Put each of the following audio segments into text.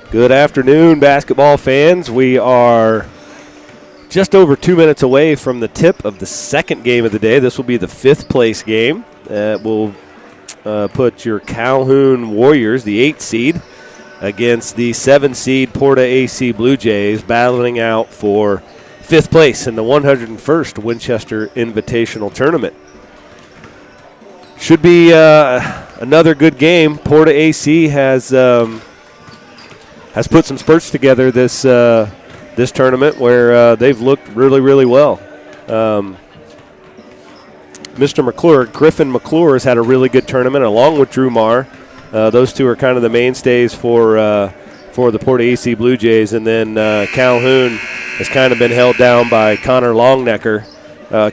Good afternoon, basketball fans. We are just over 2 minutes away from the tip of the second game of the day. This will be the fifth place game. We'll put your Calhoun Warriors, the 8th seed, against the 7th seed PORTA AC Blue Jays, battling out for fifth place in the 101st Winchester Invitational Tournament. Should be another good game. PORTA AC has put some spurts together this tournament where they've looked really, really well. Mr. McClure, Griffin McClure, has had a really good tournament along with Drew Marr. Those two are kind of the mainstays for the PORTA AC Blue Jays. And then Calhoun has kind of been held down by Connor Longnecker.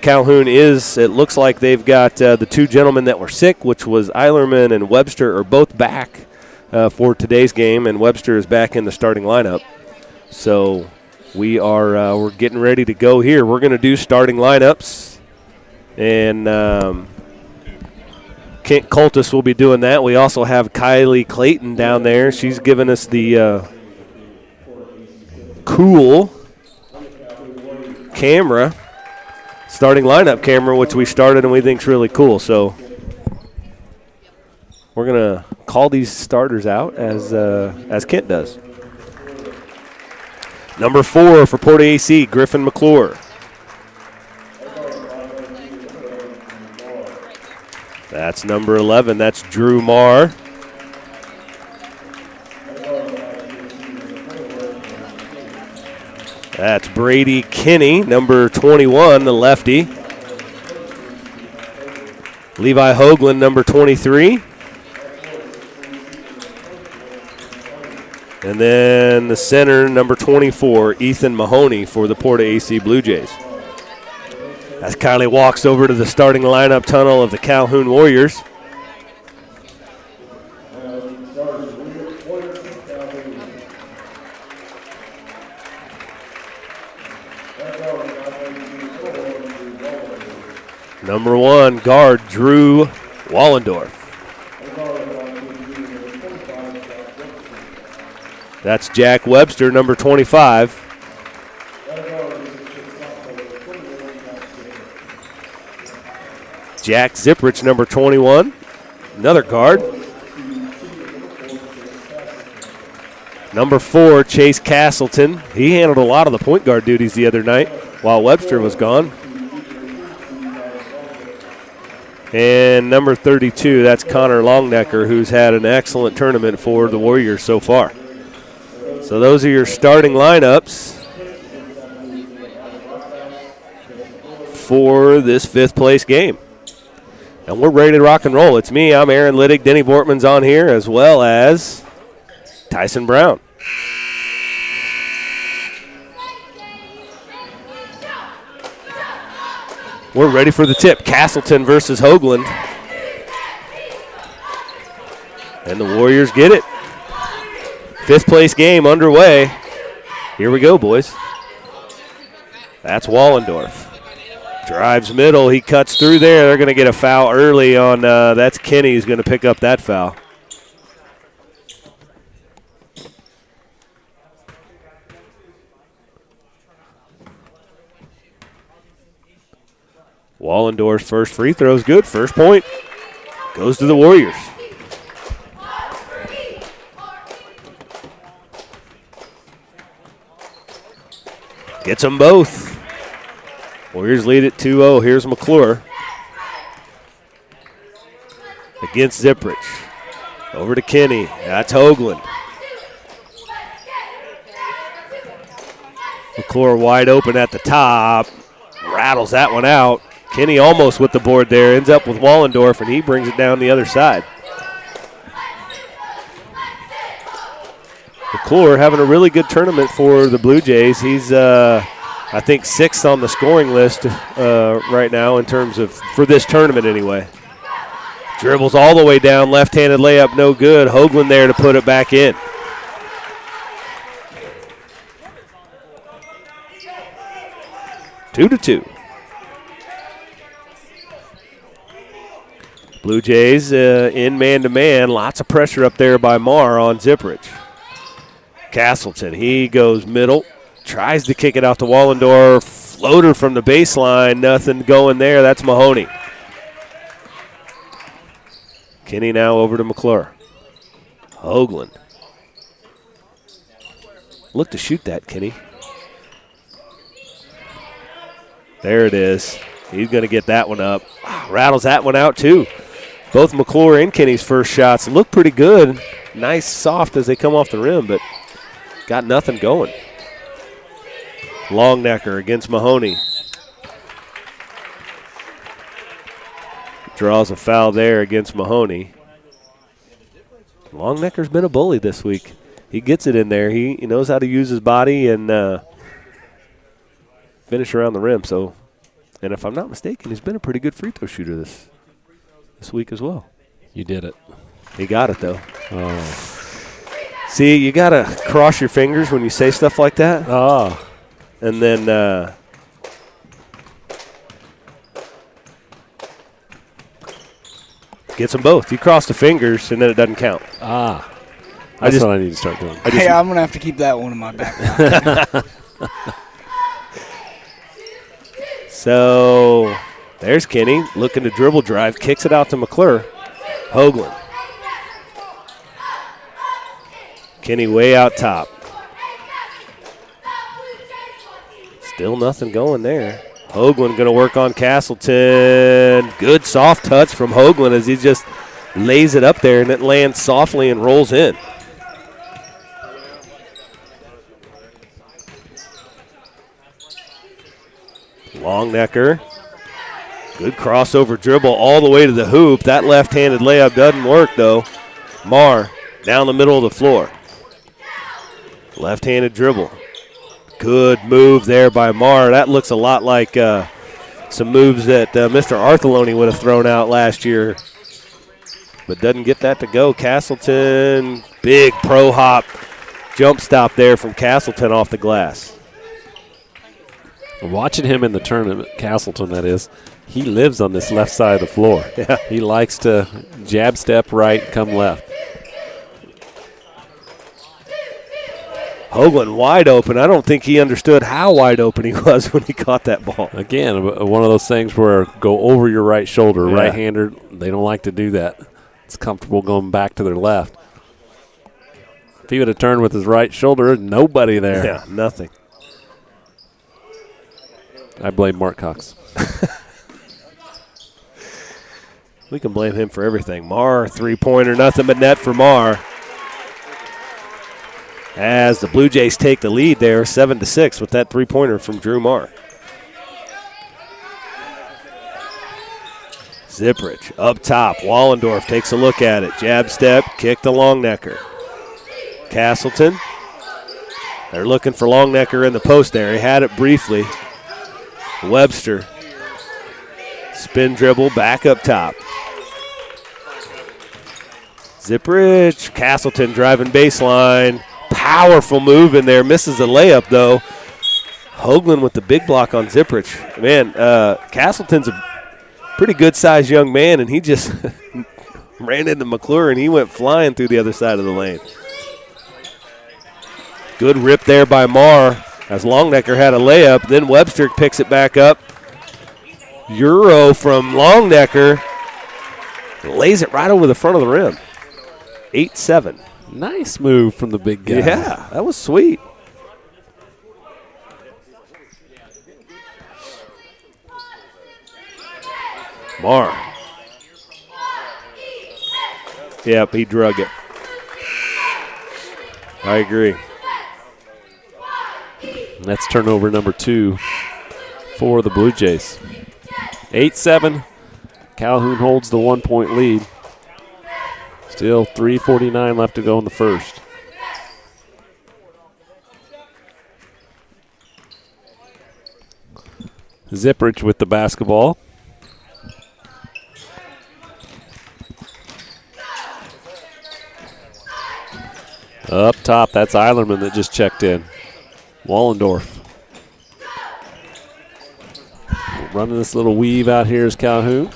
Calhoun it looks like they've got the two gentlemen that were sick, which was Eilerman and Webster, are both back for today's game, and Webster is back in the starting lineup. So we're getting ready to go here. We're going to do starting lineups, and Kent Coltis will be doing that. We also have Kylie Clayton down there. She's giving us the cool camera, starting lineup camera, which we started and we think is really cool. So we're going to call these starters out as Kent does. Number 4 for PORTA AC, Griffin McClure. That's number 11. That's Drew Marr. That's Brady Kinney, number 21, the lefty. Levi Hoagland, number 23. And then the center, number 24, Ethan Mahoney for the PORTA AC Blue Jays. As Kylie walks over to the starting lineup tunnel of the Calhoun Warriors. Number 1, guard Drew Wallendorf. That's Jack Webster, number 25. Jack Zipprich, number 21, another guard. Number 4, Chase Castleton. He handled a lot of the point guard duties the other night while Webster was gone. And number 32, that's Connor Longnecker, who's had an excellent tournament for the Warriors so far. So those are your starting lineups for this fifth place game. And we're ready to rock and roll. It's me, I'm Aaron Liddick. Denny Vortman's on here, as well as Tyson Brown. We're ready for the tip. Castleton versus Hoagland. And the Warriors get it. Fifth place game underway. Here we go, boys. That's Wallendorf. Drives middle. He cuts through there. They're going to get a foul early on. That's Kenny who's going to pick up that foul. Wallendorf's first free throw is good. First point goes to the Warriors. Gets them both. Warriors lead at 2-0. Here's McClure. Against Zipprich. Over to Kenny. That's Hoagland. McClure wide open at the top. Rattles that one out. Kenny almost with the board there. Ends up with Wallendorf, and he brings it down the other side. McClure having a really good tournament for the Blue Jays. He's, I think, 6th on the scoring list right now in terms of, for this tournament anyway. Dribbles all the way down, left-handed layup, no good. Hoagland there to put it back in. Two to two. Blue Jays in man-to-man. Lots of pressure up there by Marr on Zipprich. Castleton, he goes middle, tries to kick it out to Wallendorf. Floater from the baseline, nothing going there. That's Mahoney. Kinney now over to McClure. Hoagland. Look to shoot that, Kinney. There it is. He's going to get that one up. Rattles that one out, too. Both McClure and Kinney's first shots look pretty good. Nice, soft as they come off the rim, but got nothing going. Longnecker against Mahoney. Draws a foul there against Mahoney. Longnecker's been a bully this week. He gets it in there. He knows how to use his body and finish around the rim. So, and if I'm not mistaken, he's been a pretty good free throw shooter this week as well. You did it. He got it, though. Oh. See, you got to cross your fingers when you say stuff like that. Oh. And then gets them both. You cross the fingers, and then it doesn't count. Ah. That's what I need to start doing. Hey, I'm going to have to keep that one in my back. So there's Kinney looking to dribble drive, kicks it out to McClure. Hoagland. Kinney way out top. Still nothing going there. Hoagland going to work on Castleton. Good soft touch from Hoagland as he just lays it up there and it lands softly and rolls in. Longnecker. Good crossover dribble all the way to the hoop. That left-handed layup doesn't work, though. Marr down the middle of the floor. Left-handed dribble. Good move there by Marr. That looks a lot like some moves that Mr. Artheloni would have thrown out last year. But doesn't get that to go. Castleton, big pro hop jump stop there from Castleton off the glass. Watching him in the tournament, Castleton that is, he lives on this left side of the floor. Yeah. He likes to jab step right, come left. Hoagland wide open. I don't think he understood how wide open he was when he caught that ball. Again, one of those things where go over your right shoulder. Yeah. Right-hander, they don't like to do that. It's comfortable going back to their left. If he would have turned with his right shoulder, nobody there. Yeah, nothing. I blame Mark Cox. We can blame him for everything. Marr, three-pointer, nothing but net for Marr. As the Blue Jays take the lead there, 7-6 with that three-pointer from Drew Marr. Zipprich up top. Wallendorf takes a look at it. Jab step, kick to Longnecker. Castleton. They're looking for Longnecker in the post there. He had it briefly. Webster. Spin dribble back up top. Zipprich. Castleton driving baseline. Powerful move in there. Misses a layup, though. Hoagland with the big block on Zipprich. Man, Castleton's a pretty good-sized young man, and he just ran into McClure, and he went flying through the other side of the lane. Good rip there by Marr as Longnecker had a layup. Then Webster picks it back up. Euro from Longnecker. Lays it right over the front of the rim. 8-7. Nice move from the big guy. Yeah, that was sweet. Marr. Yep, he drug it. I agree. That's turnover number 2 for the Blue Jays. 8-7. Calhoun holds the 1-point lead. Still 3:49 left to go in the first. Zipprich with the basketball. Up top, that's Eilerman that just checked in. Wallendorf. Running this little weave out here is Calhoun.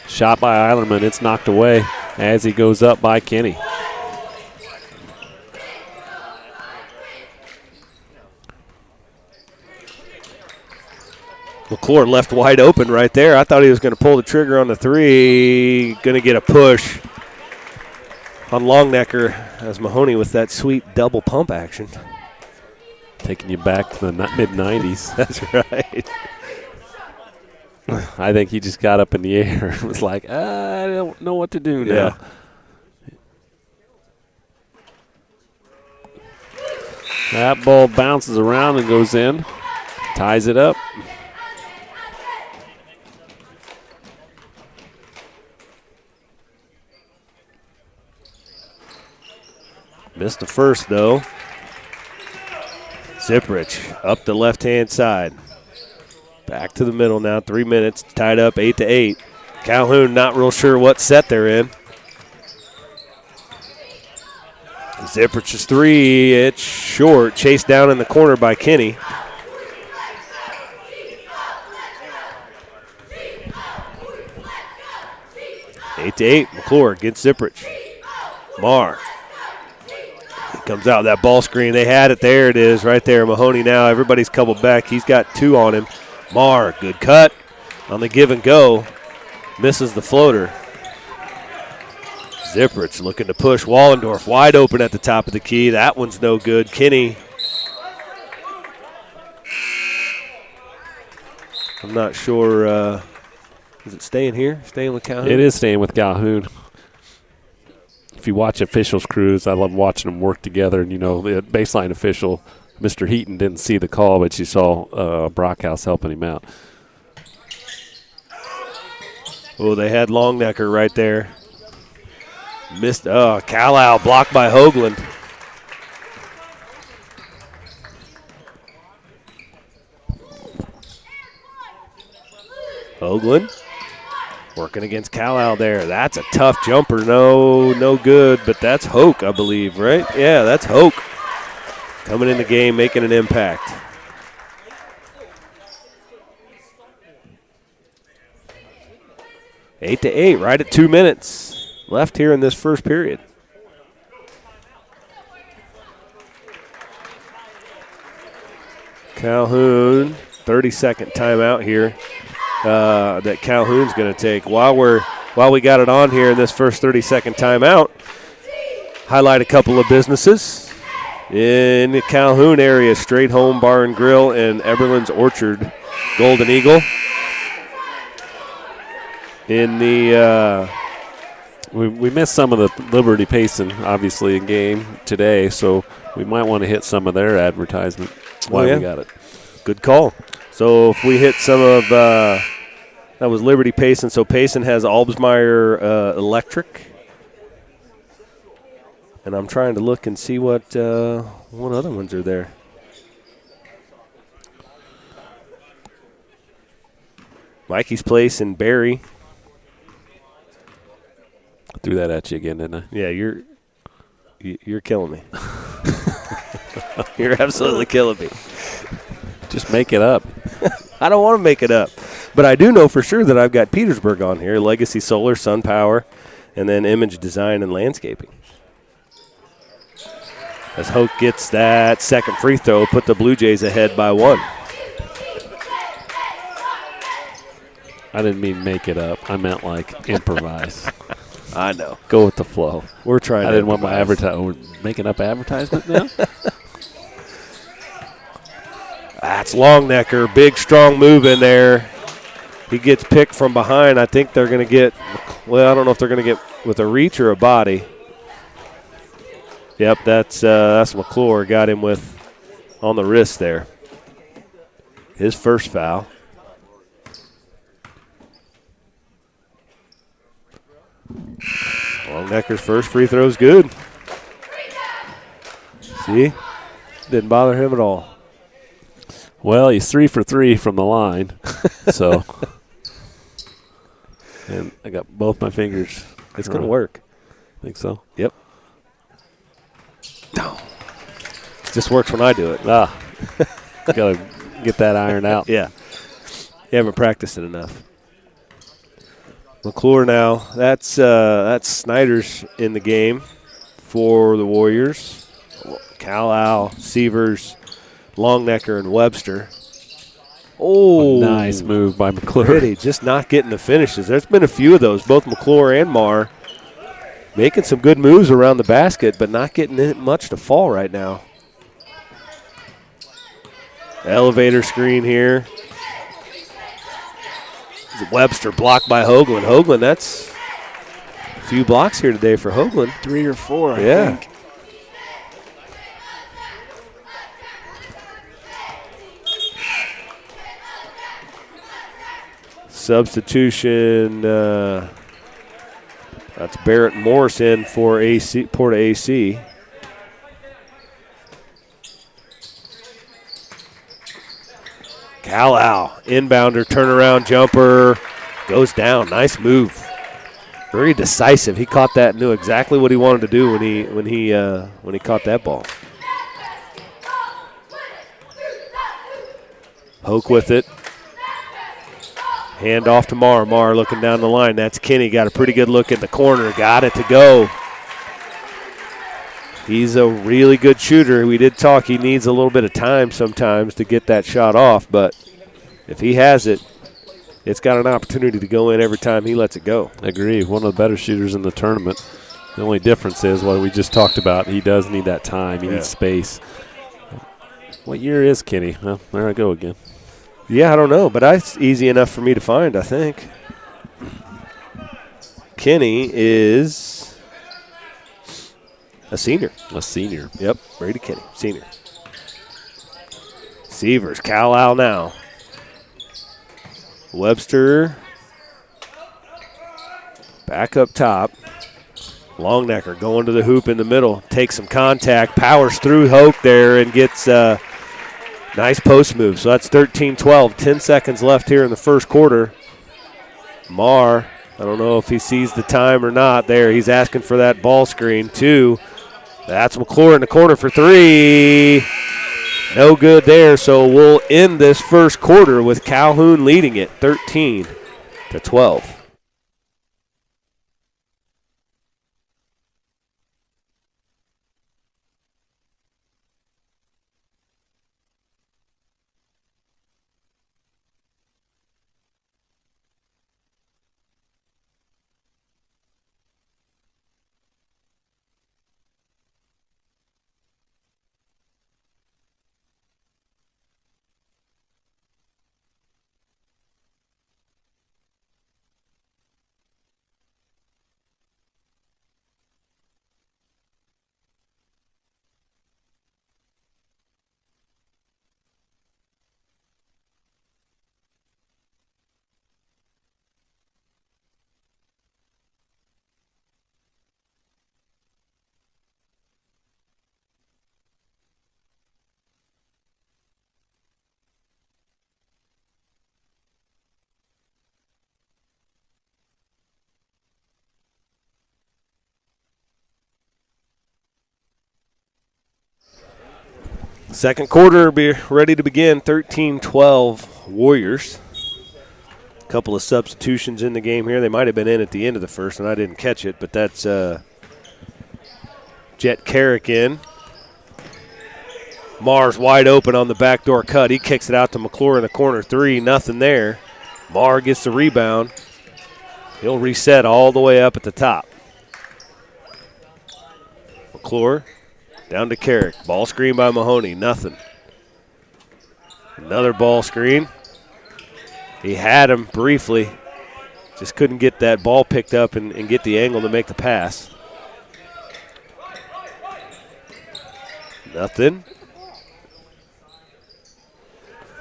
Shot by Eilerman. It's knocked away as he goes up by Kinney. McClure left wide open right there. I thought he was going to pull the trigger on the three. Going to get a push on Longnecker as Mahoney with that sweet double pump action. Taking you back to the mid-90s. That's right. I think he just got up in the air and was like, I don't know what to do now. Yeah. That ball bounces around and goes in. Ties it up. Missed the first, though. Ziprich up the left-hand side. Back to the middle now, 3 minutes, tied up 8-8. Calhoun not real sure what set they're in. Ziprich's three, it's short, chased down in the corner by Kenny. Eight to 8, McClure against Ziprich. Marr. Comes out that ball screen. They had it. There it is right there. Mahoney now. Everybody's coupled back. He's got two on him. Marr, good cut on the give and go. Misses the floater. Ziprich looking to push. Wallendorf wide open at the top of the key. That one's no good. Kinney. I'm not sure. Is it staying here? Staying with Calhoun? It is staying with Calhoun. If you watch officials' crews, I love watching them work together. And, you know, the baseline official, Mr. Heaton, didn't see the call, but you saw Brockhouse helping him out. Oh, they had Longnecker right there. Missed. Oh, Calhoun blocked by Hoagland. Hoagland working against Calhoun there. That's a tough jumper. No good, but that's Hoke, I believe, right? Yeah, that's Hoke. Coming in the game, making an impact. Eight to 8, right at 2 minutes left here in this first period. Calhoun, 30-second timeout here that Calhoun's going to take. While we got it on here in this first 30-second timeout, highlight a couple of businesses in the Calhoun area: Straight Home Bar and Grill and Eberlin's Orchard. Golden Eagle. In the we missed some of the Liberty Payson, obviously, in game today, so we might want to hit some of their advertisement while we got it. Good call. So if we hit some of that was Liberty Payson. So Payson has Albsmeyer Electric, and I'm trying to look and see what other ones are there. Mikey's Place in Barry. I threw that at you again, didn't I? Yeah, you're killing me. You're absolutely killing me. Just make it up. I don't want to make it up. But I do know for sure that I've got Petersburg on here, Legacy Solar, Sun Power, and then Image Design and Landscaping. As Hoke gets that second free throw, put the Blue Jays ahead by 1. I didn't mean make it up. I meant like improvise. I know. Go with the flow. We're trying. I didn't want my advertisement. We're making up advertisement now? That's Longnecker. Big, strong move in there. He gets picked from behind. I think they're going to get, well, I don't know if they're going to get with a reach or a body. Yep, that's McClure. Got him with on the wrist there. His first foul. Longnecker's first free throw is good. See? Didn't bother him at all. Well, he's 3 for 3 from the line. So, and I got both my fingers. It's going to work. Think so? Yep. No. It just works when I do it. Got to get that ironed out. Yeah. You haven't practiced it enough. McClure now. That's Snyder's in the game for the Warriors. Calhoun, Sievers, Longnecker, and Webster. Oh, nice move by McClure. Pretty, just not getting the finishes. There's been a few of those, both McClure and Marr making some good moves around the basket, but not getting it much to fall right now. Elevator screen here. Webster blocked by Hoagland. Hoagland, that's a few blocks here today for Hoagland. 3 or 4, Yeah. I think. Substitution, that's Barrett Morris in for AC, Porta AC. Calhoun, inbounder, turnaround jumper, goes down. Nice move. Very decisive. He caught that and knew exactly what he wanted to do when he caught that ball. Hoke with it. Hand off to Marr. Marr looking down the line. That's Kenny. Got a pretty good look at the corner. Got it to go. He's a really good shooter. We did talk. He needs a little bit of time sometimes to get that shot off, but if he has it, it's got an opportunity to go in every time he lets it go. I agree. One of the better shooters in the tournament. The only difference is what we just talked about. He does need that time. He needs space. What year is Kenny? Well, there I go again. Yeah, I don't know, but it's easy enough for me to find, I think. Kenny is a senior. A senior. Yep, Brady Kenny, senior. Sievers, Calhoun now. Webster back up top. Longnecker going to the hoop in the middle. Takes some contact, powers through Hoke there and gets nice post move. So that's 13-12. 10 seconds left here in the first quarter. Marr, I don't know if he sees the time or not there. He's asking for that ball screen. 2. That's McClure in the corner for 3. No good there. So we'll end this first quarter with Calhoun leading it 13-12. Second quarter be ready to begin. 13-12 Warriors. A couple of substitutions in the game here. They might have been in at the end of the first, and I didn't catch it, but that's Jet Carrick in. Marr's wide open on the backdoor cut. He kicks it out to McClure in the corner 3. Nothing there. Marr gets the rebound. He'll reset all the way up at the top. McClure down to Carrick. Ball screen by Mahoney. Nothing. Another ball screen. He had him briefly. Just couldn't get that ball picked up and get the angle to make the pass. Nothing.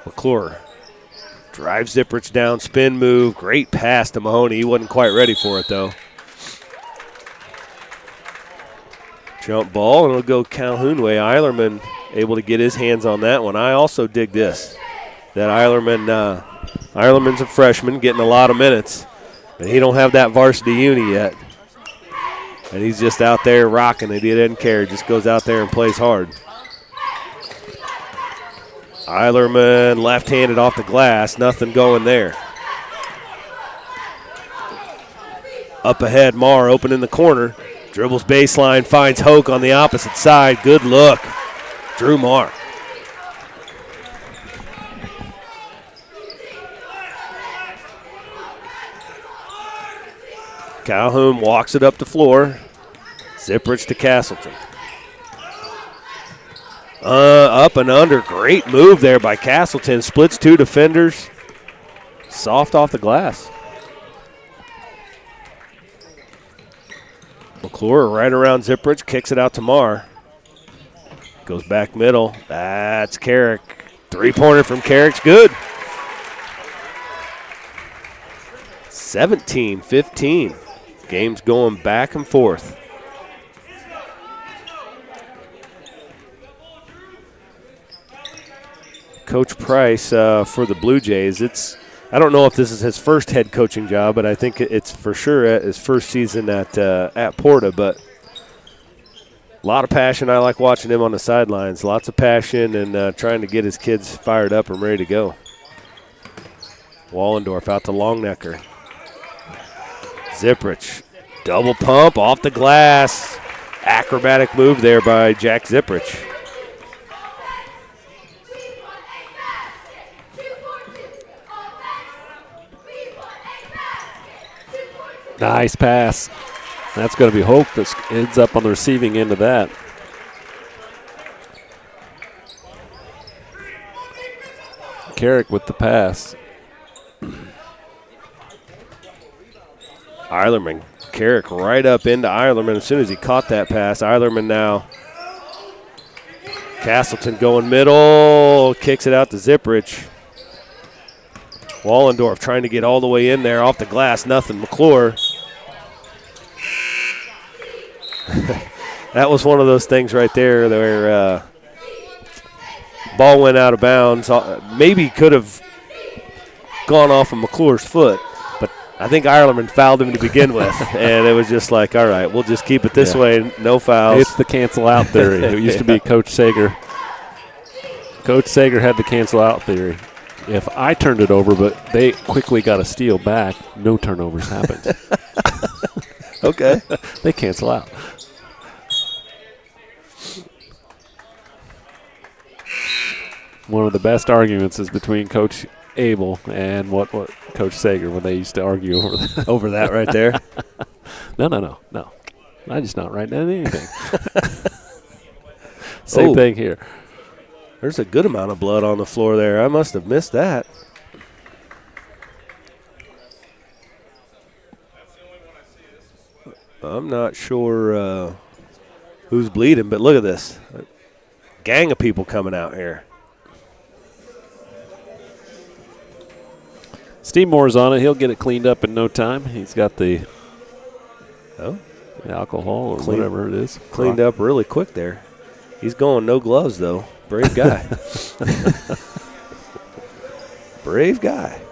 McClure drives Zipprich down, spin move. Great pass to Mahoney. He wasn't quite ready for it, though. Jump ball, and it'll go Calhoun way. Eilerman able to get his hands on that one. I also dig this, that Eilerman's a freshman getting a lot of minutes, and he don't have that varsity uni yet. And he's just out there rocking it. He doesn't care. Just goes out there and plays hard. Eilerman left-handed off the glass. Nothing going there. Up ahead, Marr open in the corner. Dribbles baseline, finds Hoke on the opposite side. Good look. Drew Marr. Calhoun walks it up the floor. Zipprich to Castleton. Up and under. Great move there by Castleton. Splits 2 defenders. Soft off the glass. McClure right around Zipprich. Kicks it out to Marr. Goes back middle. That's Carrick. 3-pointer from Carrick's good. 17-15. Game's going back and forth. Coach Price for the Blue Jays. I don't know if this is his first head coaching job, but I think it's for sure his first season at PORTA. But a lot of passion. I like watching him on the sidelines. Lots of passion and trying to get his kids fired up and ready to go. Wallendorf out to Longnecker. Zipprich, double pump off the glass. Acrobatic move there by Jack Zipprich. Nice pass. That's going to be Hope that ends up on the receiving end of that. Carrick with the pass. Eilerman, Carrick right up into Eilerman as soon as he caught that pass. Eilerman now. Castleton going middle, kicks it out to Zipprich. Wallendorf trying to get all the way in there, off the glass, nothing. McClure. That was one of those things right there where ball went out of bounds. Maybe could have gone off of McClure's foot, but I think Ireland fouled him to begin with, and it was just like, all right, we'll just keep it this way, no fouls. It's the cancel-out theory. It used to be Coach Sager. Coach Sager had the cancel-out theory. If I turned it over, but they quickly got a steal back, no turnovers happened. Okay. They cancel out. One of the best arguments is between Coach Abel and what Coach Sager when they used to argue over that. Over that right there? No. I'm just not writing down anything. Same thing here. There's a good amount of blood on the floor there. I must have missed that. I'm not sure who's bleeding, but look at this. A gang of people coming out here. Steve Moore's on it. He'll get it cleaned up in no time. He's got the alcohol or whatever it is. Cleaned up really quick there. He's going no gloves, though. Brave guy. Brave guy.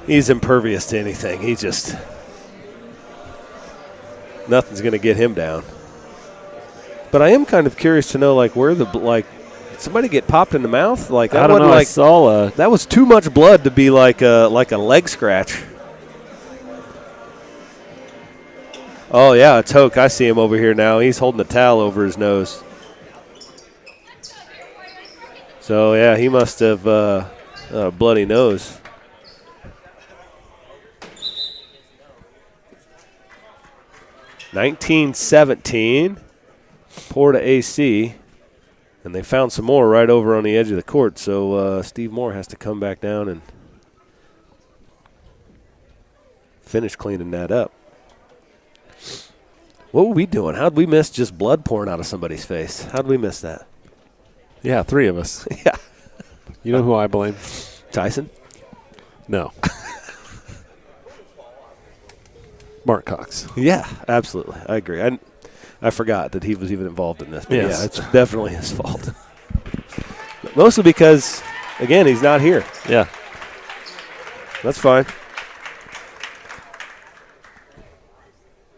He's impervious to anything. He just – nothing's going to get him down. But I am kind of curious to know, like, where the – did somebody get popped in the mouth? Like, that I don't know. Like, I saw that was too much blood to be like a leg scratch. Oh, yeah, it's Hoke. I see him over here now. He's holding a towel over his nose. So, yeah, he must have a bloody nose. (19-17), PORTA AC, and they found some more right over on the edge of the court. So Steve Moore has to come back down and finish cleaning that up. What were we doing? How'd we miss just blood pouring out of somebody's face? How'd we miss that? Yeah, 3 of us. Yeah. You know who I blame? Tyson? No. Mark Cox. Yeah, absolutely. I agree. I forgot that he was even involved in this. But yes. Yeah, it's definitely his fault. Mostly because, again, he's not here. Yeah. That's fine.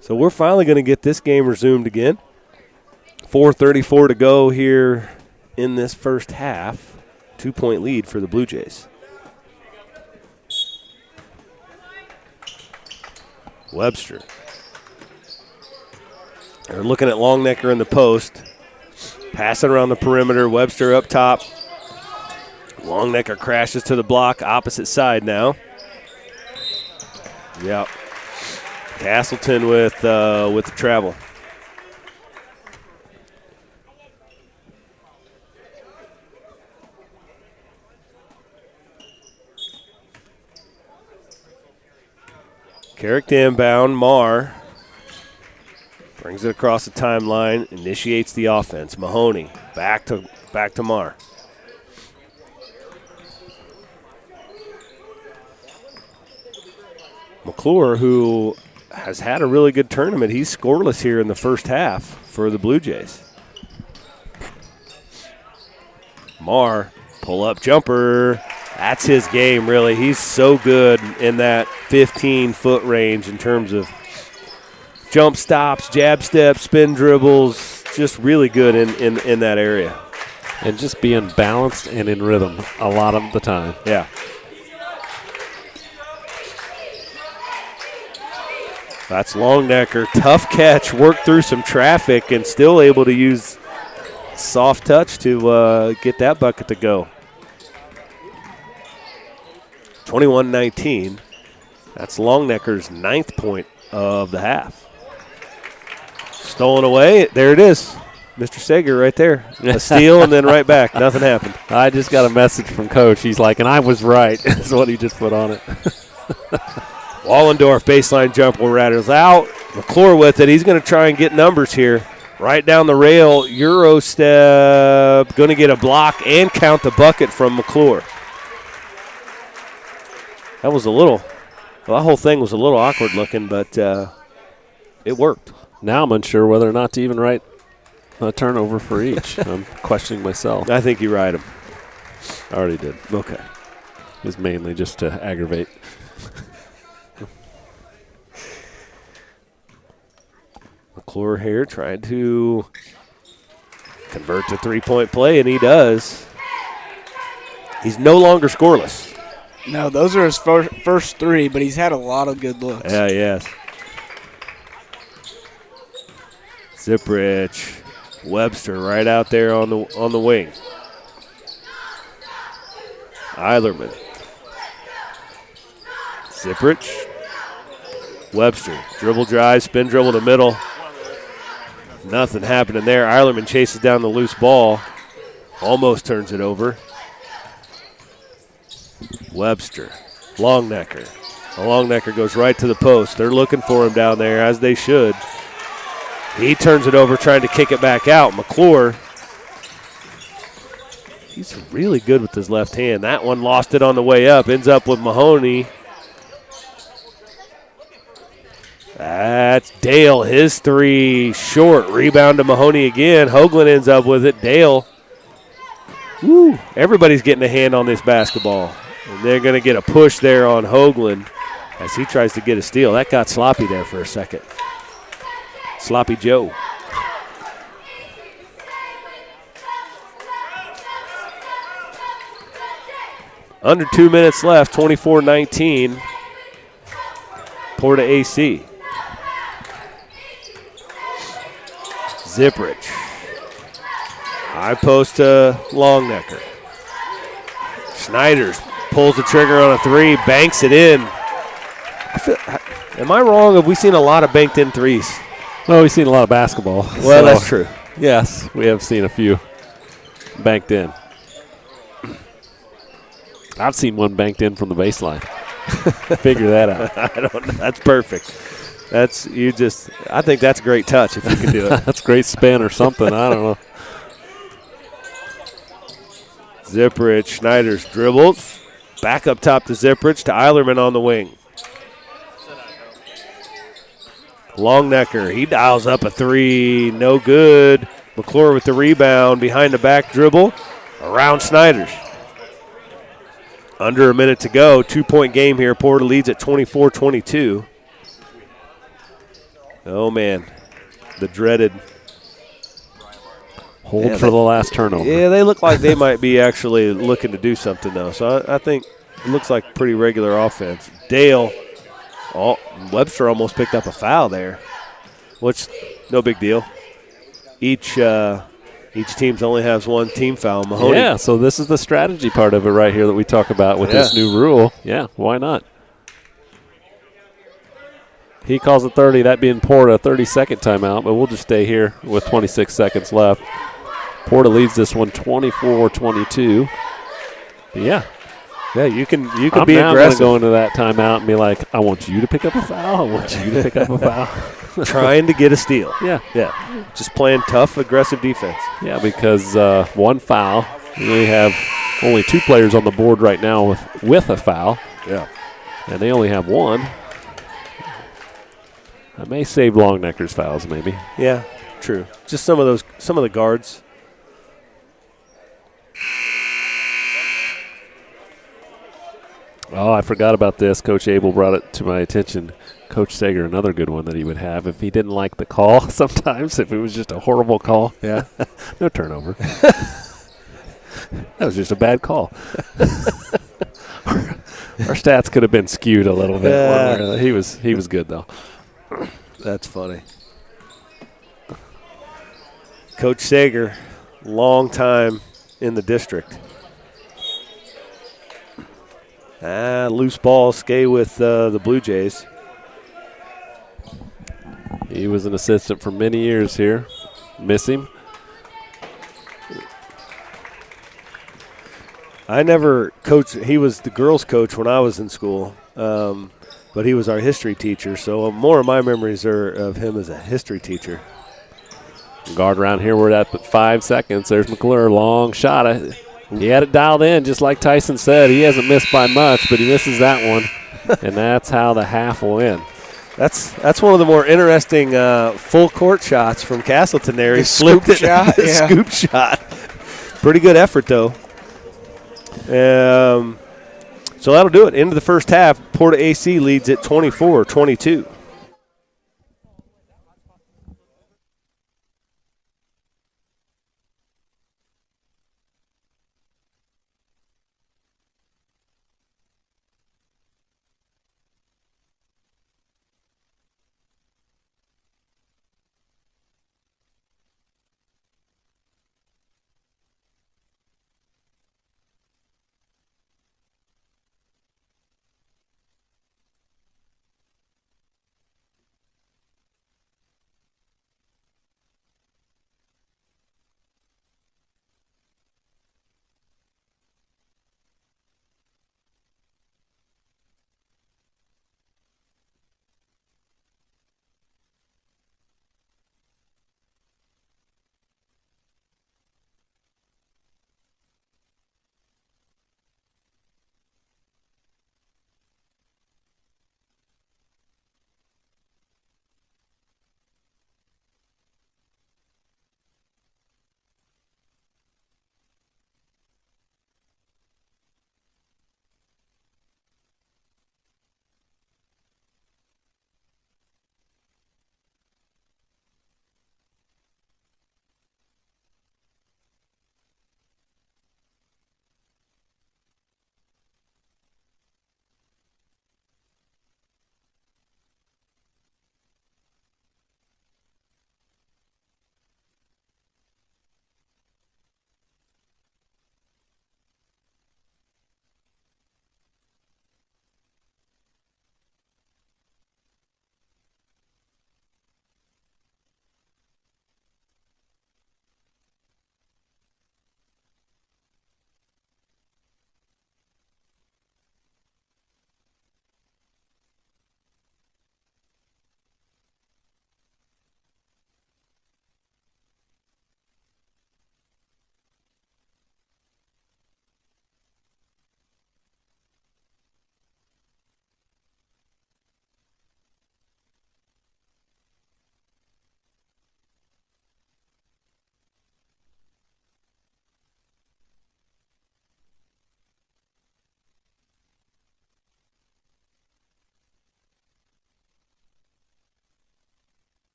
So we're finally going to get this game resumed again. 4:34 to go here in this first half. 2-point lead for the Blue Jays. Webster. They're looking at Longnecker in the post. Passing around the perimeter. Webster up top. Longnecker crashes to the block, opposite side now. Yep. Castleton with the travel. Carrick to inbound. Marr brings it across the timeline, initiates the offense. Mahoney back to Marr. McClure, who has had a really good tournament, he's scoreless here in the first half for the Blue Jays. Marr, pull-up jumper. That's his game, really. He's so good in that 15-foot range in terms of jump stops, jab steps, spin dribbles, just really good in that area. And just being balanced and in rhythm a lot of the time. Yeah. That's Longnecker. Tough catch, worked through some traffic, and still able to use soft touch to get that bucket to go. 21-19. That's Longnecker's 9th point of the half. Stolen away. There it is. Mr. Sager right there. A steal and then right back. Nothing happened. I just got a message from Coach. He's like, and I was right. That's what he just put on it. Wallendorf, baseline jumper, rattles out. McClure with it. He's going to try and get numbers here. Right down the rail, Euro step. Going to get a block and count the bucket from McClure. That was that whole thing was a little awkward looking, but it worked. Now I'm unsure whether or not to even write a turnover for each. I'm questioning myself. I think you write them. I already did. Okay. It was mainly just to aggravate. McClure here trying to convert to three-point play, and he does. He's no longer scoreless. No, those are his first three, but he's had a lot of good looks. Yeah, yes. Ziprich, Webster right out there on the wing. Eilerman. Ziprich. Webster, dribble drive, spin dribble to middle. Nothing happening there. Eilerman chases down the loose ball. Almost turns it over. Webster, Longnecker. Longnecker goes right to the post. They're looking for him down there, as they should. He turns it over, trying to kick it back out. McClure, he's really good with his left hand. That one lost it on the way up. Ends up with Mahoney. That's Dale. His three short. Rebound to Mahoney again. Hoagland ends up with it. Dale. Woo. Everybody's getting a hand on this basketball. And they're going to get a push there on Hoagland as he tries to get a steal. That got sloppy there for a second. Sloppy Joe. Under 2 minutes left, 24-19. Porta AC. Ziprich. High post to Longnecker. Snyder's pulls the trigger on a three, banks it in. Am I wrong? Have we seen a lot of banked in threes? Well, we've seen a lot of basketball. Well, that's true. Yes, we have seen a few banked in. I've seen one banked in from the baseline. Figure that out. I don't know. That's perfect. I think that's a great touch if you can do it. That's great spin or something. I don't know. Ziprich, Schneider's dribbles. Back up top to Ziprich, to Eilerman on the wing. Longnecker, he dials up a three. No good. McClure with the rebound. Behind the back dribble. Around Schneider's. Under a minute to go. 2-point game here. Porta leads at 24-22. Oh, man. The dreaded hold for the last turnover. Yeah, they look like they might be actually looking to do something, though. So I think it looks like pretty regular offense. Dale, Webster almost picked up a foul there, which no big deal. Each team only has one team foul. Mahoney. Yeah, so this is the strategy part of it right here that we talk about with this new rule. Yeah, why not? He calls a 30, that being Porta, 30-second timeout, but we'll just stay here with 26 seconds left. Porta leads this one 24-22. Yeah. Yeah, you can I'm be now aggressive. going to go into that timeout and be like, I want you to pick up a foul. I want you to pick up a foul. Trying to get a steal. Yeah. Yeah. Just playing tough, aggressive defense. Yeah, because one foul. We have only 2 players on the board right now with a foul. Yeah. And they only have 1. I may save Longnecker's fouls, maybe. Yeah, true. Just some of the guards. Oh, I forgot about this. Coach Abel brought it to my attention. Coach Sager, another good one that he would have if he didn't like the call sometimes, if it was just a horrible call. Yeah. No turnover. That was just a bad call. Our stats could have been skewed a little bit. Yeah. He was good, though. That's funny. Coach Sager, long time in the district. Loose ball, skate with the Blue Jays. He was an assistant for many years here. Miss him. I never coached. He was the girls' coach when I was in school, but he was our history teacher. So more of my memories are of him as a history teacher. Guard around here, we're at 5 seconds. There's McClure, long shot. He had it dialed in, just like Tyson said. He hasn't missed by much, but he misses that one, and that's how the half will end. That's one of the more interesting full court shots from Castleton there. He scoop shot, yeah. Scoop shot. Pretty good effort, though. So that'll do it. Into the first half, Porta AC leads at 24-22.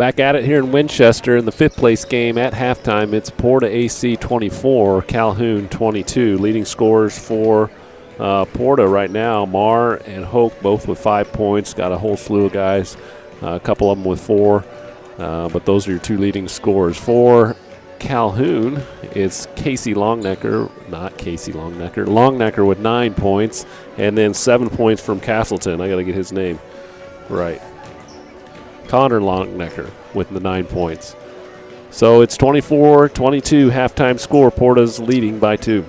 Back at it here in Winchester in the 5th place game at halftime. It's Porta AC 24, Calhoun 22. Leading scorers for Porta right now, Marr and Hoke both with 5 points. Got a whole slew of guys, a couple of them with 4. But those are your 2 leading scorers. For Calhoun, it's Longnecker with 9 points, and then 7 points from Castleton. I got to get his name right. Connor Longnecker with the 9 points. So it's 24-22 halftime score. Porta's leading by 2.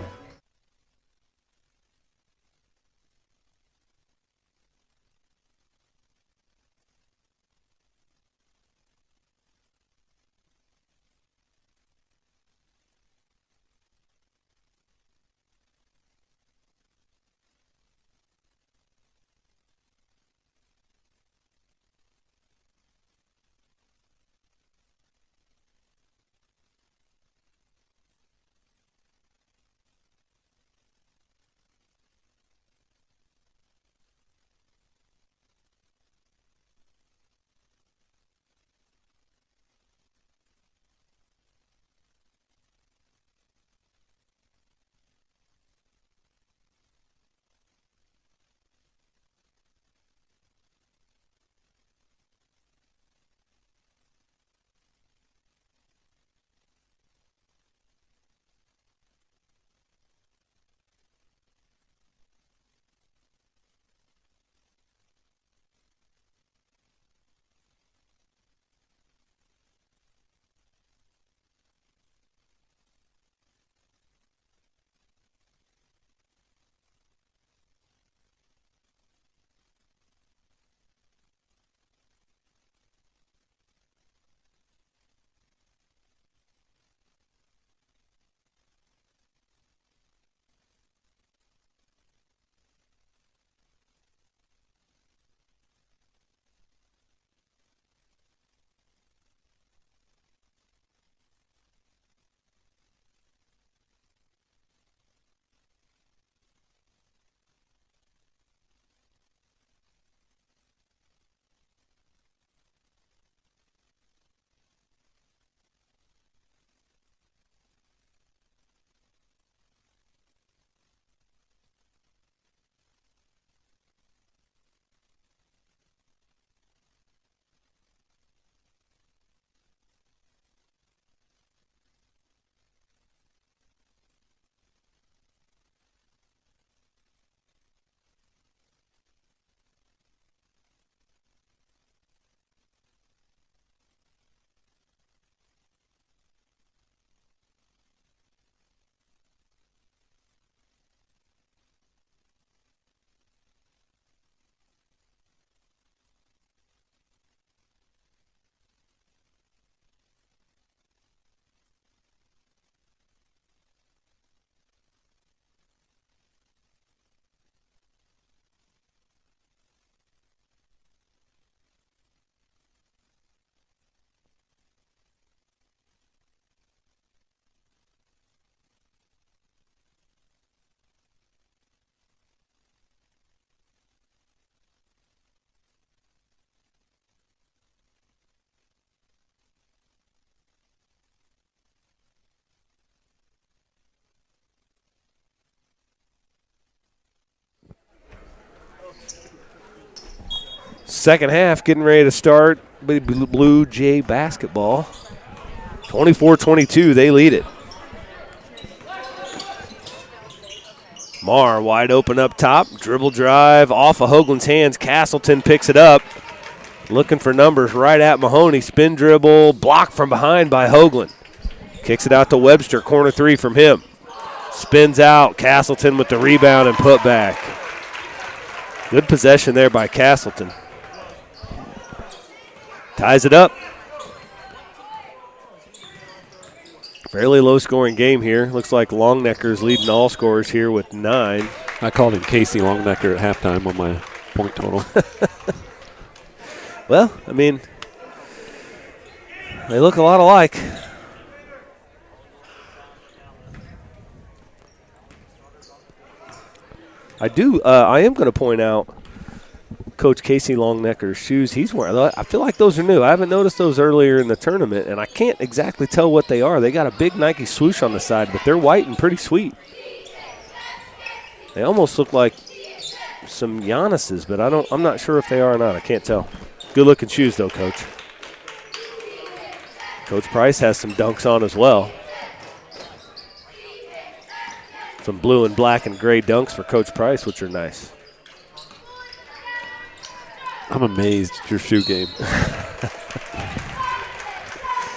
Second half getting ready to start. Blue Jay basketball. 24-22, they lead it. Marr wide open up top. Dribble drive off of Hoagland's hands. Castleton picks it up. Looking for numbers right at Mahoney. Spin dribble. Blocked from behind by Hoagland. Kicks it out to Webster. Corner 3 from him. Spins out. Castleton with the rebound and put back. Good possession there by Castleton. Ties it up. Fairly low-scoring game here. Looks like Longnecker's leading all scorers here with 9. I called him Casey Longnecker at halftime on my point total. Well, I mean, they look a lot alike. I am going to point out Coach Casey Longnecker's shoes he's wearing. I feel like those are new. I haven't noticed those earlier in the tournament, and I can't exactly tell what they are. They got a big Nike swoosh on the side, but they're white and pretty sweet. They almost look like some Giannis's, but I'm not sure if they are or not. I can't tell. Good-looking shoes, though, Coach. Coach Price has some dunks on as well. Some blue and black and gray dunks for Coach Price, which are nice. I'm amazed at your shoe game.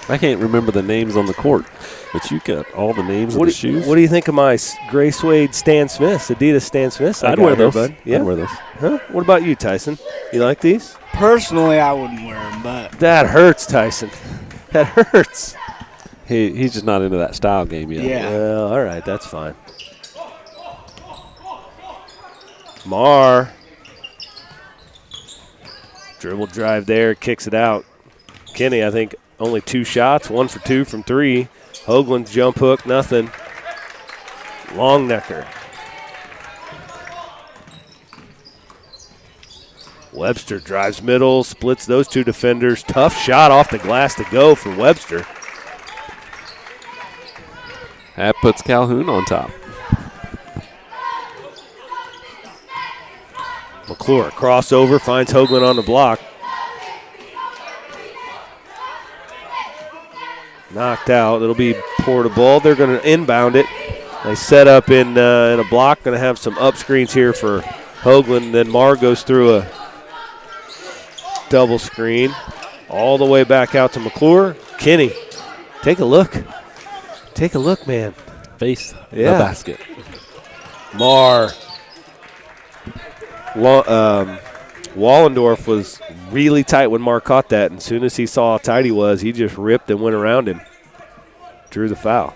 I can't remember the names on the court, but you got all the names of the shoes. What do you think of my gray suede Stan Smiths, Adidas Stan Smiths? I'd wear those. Bud. Yeah? I'd wear those. Huh? What about you, Tyson? You like these? Personally, I wouldn't wear them, but That hurts, Tyson. That hurts. He's just not into that style game yet. Yeah. Well, all right, that's fine. Marr. Dribble drive there, kicks it out. Kenny, I think, only 2 shots, 1 for 2 from 3. Hoagland's jump hook, nothing. Longnecker. Webster drives middle, splits those 2 defenders. Tough shot off the glass to go for Webster. That puts Calhoun on top. McClure, crossover, finds Hoagland on the block. Knocked out. It'll be Porta ball. They're going to inbound it. They set up in a block. Going to have some up screens here for Hoagland. Then Marr goes through a double screen all the way back out to McClure. Kenny, take a look. Take a look, man. Face the Yeah. basket. Marr. Wallendorf was really tight when Marr caught that, and as soon as he saw how tight he was, he just ripped and went around him. Drew the foul.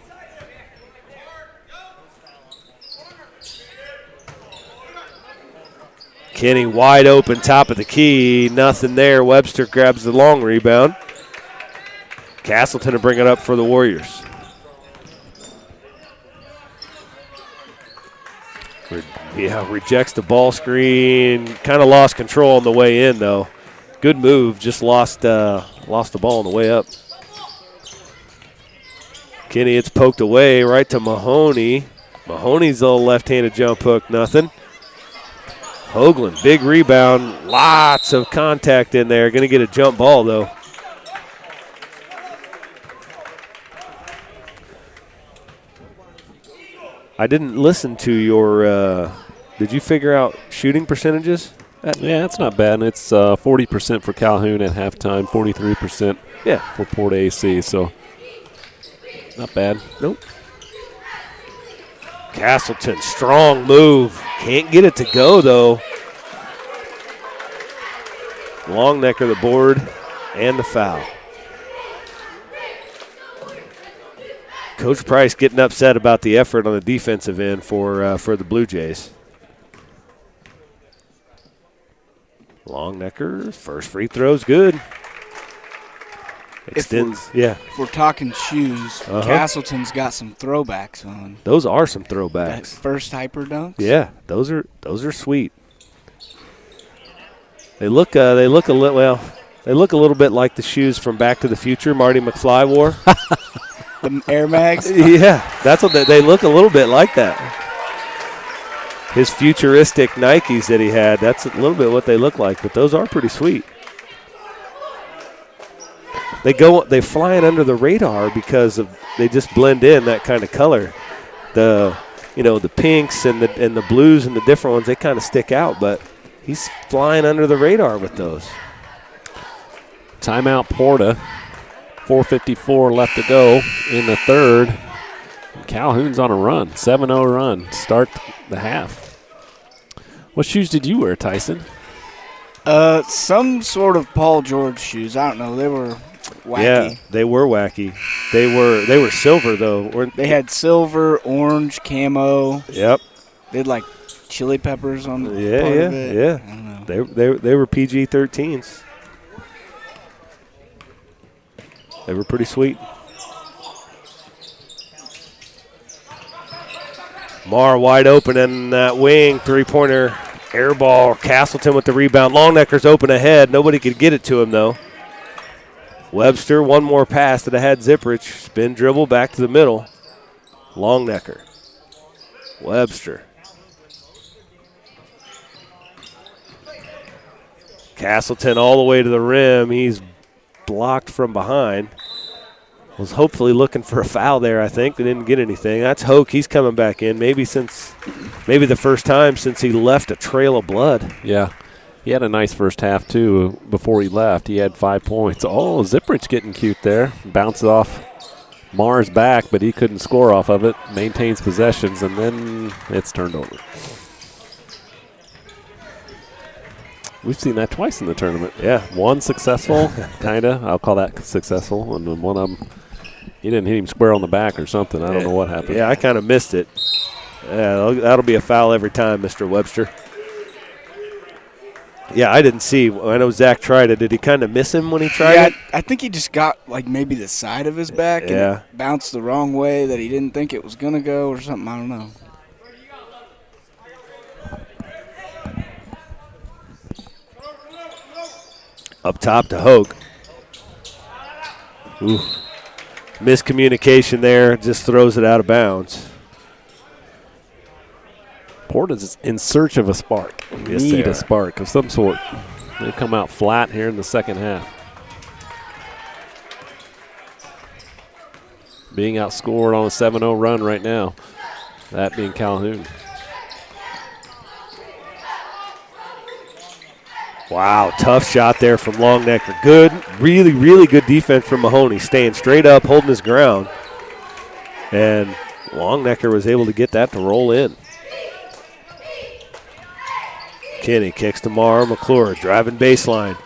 Kenny wide open, top of the key, nothing there. Webster grabs the long rebound. Castleton to bring it up for the Warriors. Yeah, rejects the ball screen. Kind of lost control on the way in, though. Good move, just lost the ball on the way up. Kenny, it's poked away right to Mahoney. Mahoney's little left-handed jump hook, nothing. Hoagland, big rebound, lots of contact in there. Going to get a jump ball, though. I didn't listen to your did you figure out shooting percentages? Yeah, it's not bad. It's 40% for Calhoun at halftime, 43% for Porta AC, so not bad. Nope. Castleton, strong move. Can't get it to go, though. Longnecker, the board, and the foul. Coach Price getting upset about the effort on the defensive end for the Blue Jays. Longnecker, first free throw's good. Extends, if we're talking shoes, Castleton's got some throwbacks on. Those are some That throwbacks. first hyper dunks. Yeah, those are sweet. They look a little bit like the shoes from Back to the Future Marty McFly wore. The Air Mags. Yeah, that's what they look a little bit like that. His futuristic Nikes that he had, that's a little bit what they look like, but those are pretty sweet. They fly it under the radar because they just blend in that kind of color. The pinks and the blues and the different ones, they kind of stick out, but he's flying under the radar with those. Timeout Porta. 4:54 left to go in the third. Calhoun's on a run, 7-0 run to start the half. What shoes did you wear, Tyson? Some sort of Paul George shoes. I don't know. They were wacky. Yeah, they were wacky. They were silver though. They had silver, orange, camo. Yep. They had like chili peppers on the part of it. Yeah. I don't know. They were PG-13s. They were pretty sweet. Marr wide open in that wing. Three-pointer Air ball, Castleton with the rebound. Longnecker's open ahead. Nobody could get it to him, though. Webster, one more pass that had Zipprich. Spin dribble back to the middle. Longnecker. Webster. Castleton all the way to the rim. He's blocked from behind. Was hopefully looking for a foul there, I think. They didn't get anything. That's Hoke. He's coming back in. Maybe the first time since he left a trail of blood. Yeah. He had a nice first half, too. Before he left, he had 5 points. Oh, Zipprich getting cute there. Bounces off Marr's back, but he couldn't score off of it. Maintains possessions, and then it's turned over. We've seen that twice in the tournament. Yeah. One successful, kind of. I'll call that successful. And then one of them, he didn't hit him square on the back or something. I don't know what happened. Yeah, I kind of missed it. Yeah, that'll be a foul every time, Mr. Webster. Yeah, I didn't see. I know Zach tried it. Did he kind of miss him when he tried it? I think he just got, like, maybe the side of his back and it bounced the wrong way that he didn't think it was going to go or something. I don't know. Up top to Hoke. Ooh. Miscommunication there. Just throws it out of bounds. Porta's in search of a spark. Yes, Need a spark of some sort. They come out flat here in the second half. Being outscored on a 7-0 run right now. That being Calhoun. Wow, tough shot there from Longnecker. Good, really, really good defense from Mahoney. Staying straight up, holding his ground. And Longnecker was able to get that to roll in. Kenny kicks to Marr. McClure driving baseline.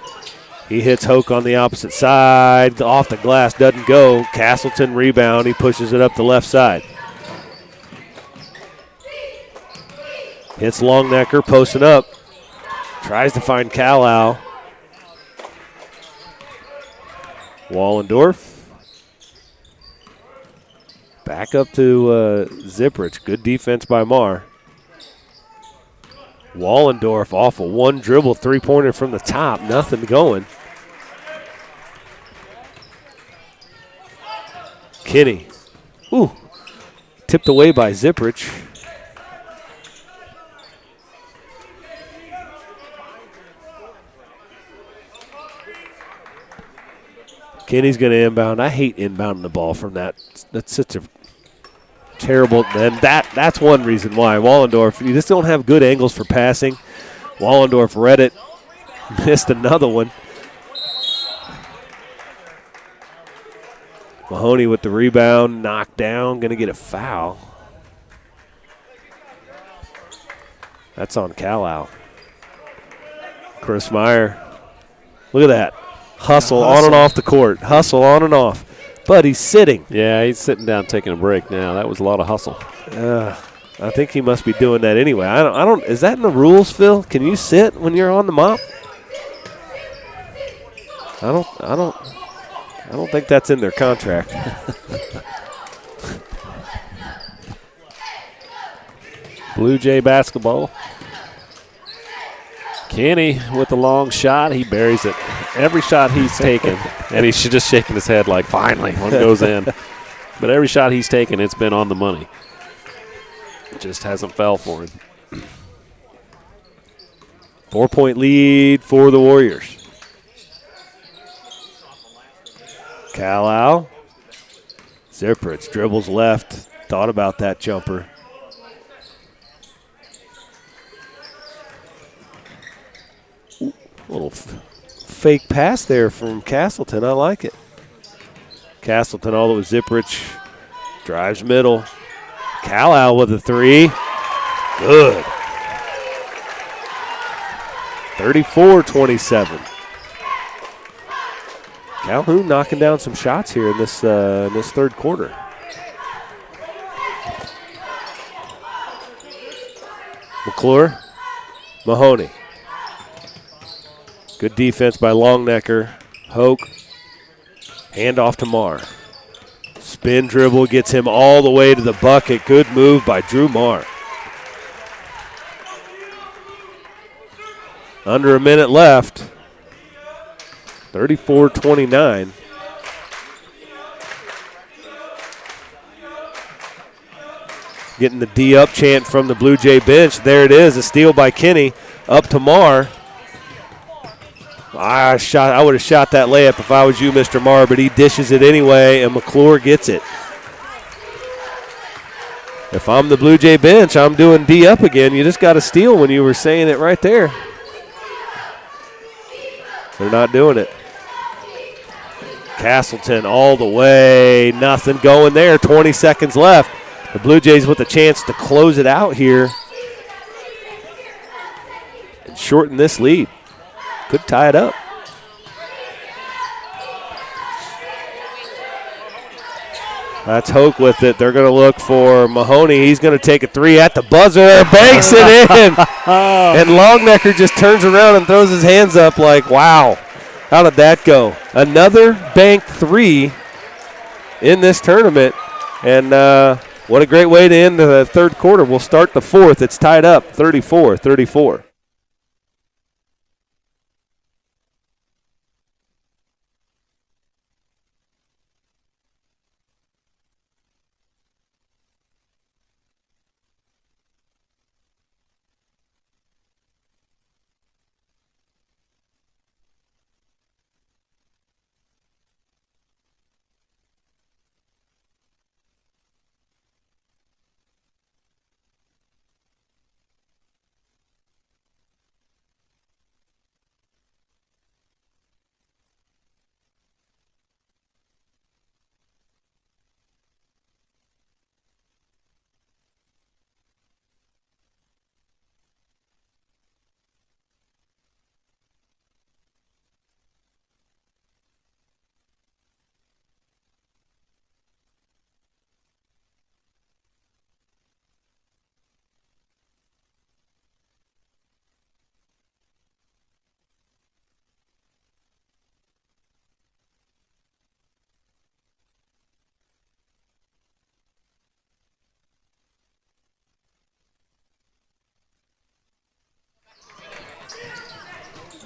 He hits Hoke on the opposite side. Off the glass, doesn't go. Castleton rebound. He pushes it up the left side. Hits Longnecker, posting up. Tries to find Calhoun. Wallendorf. Back up to Zipprich. Good defense by Marr. Wallendorf off a one dribble three-pointer from the top. Nothing going. Kinney. Ooh. Tipped away by Zipprich. Kenny's going to inbound. I hate inbounding the ball from that. That's such a terrible. And that's one reason why. Wallendorf, you just don't have good angles for passing. Wallendorf read it. Missed another one. Mahoney with the rebound. Knocked down. Going to get a foul. That's on Calhoun. Chris Meyer. Look at that. Hustle on and off the court. Hustle on and off. But he's sitting. Yeah, he's sitting down taking a break now. That was a lot of hustle. I think he must be doing that anyway. I don't. Is that in the rules, Phil? Can you sit when you're on the mop? I don't think that's in their contract. Blue Jay basketball. Kenny with the long shot. He buries it. Every shot he's taken, and he's just shaking his head like, finally, one goes in. But every shot he's taken, it's been on the money. It just hasn't fell for him. 4-point lead for the Warriors. Calhoun. Zipprich dribbles left. Thought about that jumper. Little fake pass there from Castleton. I like it. Castleton all the way with Zipprich. Drives middle. Calhoun with a three. Good. 34-27. Calhoun knocking down some shots here in this third quarter. McClure. Mahoney. Good defense by Longnecker. Hoke. Handoff to Marr. Spin dribble gets him all the way to the bucket. Good move by Drew Marr. Under a minute left. 34-29. Getting the D up chant from the Blue Jay bench. There it is, a steal by Kenny. Up to Marr. I would have shot that layup if I was you, Mr. Marr, but he dishes it anyway, and McClure gets it. If I'm the Blue Jay bench, I'm doing D up again. You just got to steal when you were saying it right there. They're not doing it. Castleton all the way. Nothing going there. 20 seconds left. The Blue Jays with a chance to close it out here and shorten this lead. Could tie it up. That's Hoke with it. They're going to look for Mahoney. He's going to take a three at the buzzer. Banks it in. And Longnecker just turns around and throws his hands up like, wow, how did that go? Another bank three in this tournament. And what a great way to end the third quarter. We'll start the fourth. It's tied up 34-34.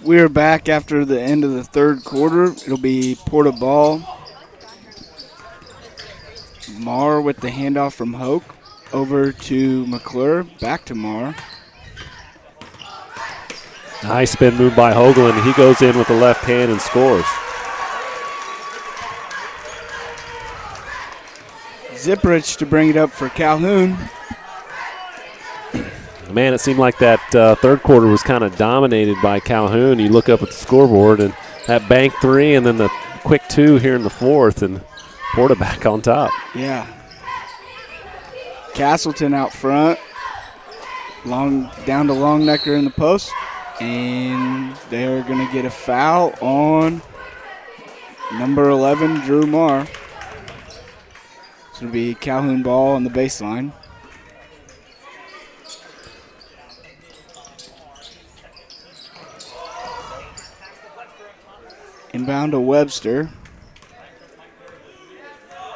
We're back after the end of the third quarter. It'll be Porta ball. Marr with the handoff from Hoke over to McClure. Back to Marr. Nice spin move by Hoagland. He goes in with the left hand and scores. Zipperich to bring it up for Calhoun. Man, it seemed like that third quarter was kind of dominated by Calhoun. You look up at the scoreboard, and that bank three and then the quick two here in the fourth, and Porta back on top. Yeah. Castleton out front. Down to Longnecker in the post. And they're going to get a foul on number 11, Drew Marr. It's going to be Calhoun ball on the baseline. Inbound to Webster.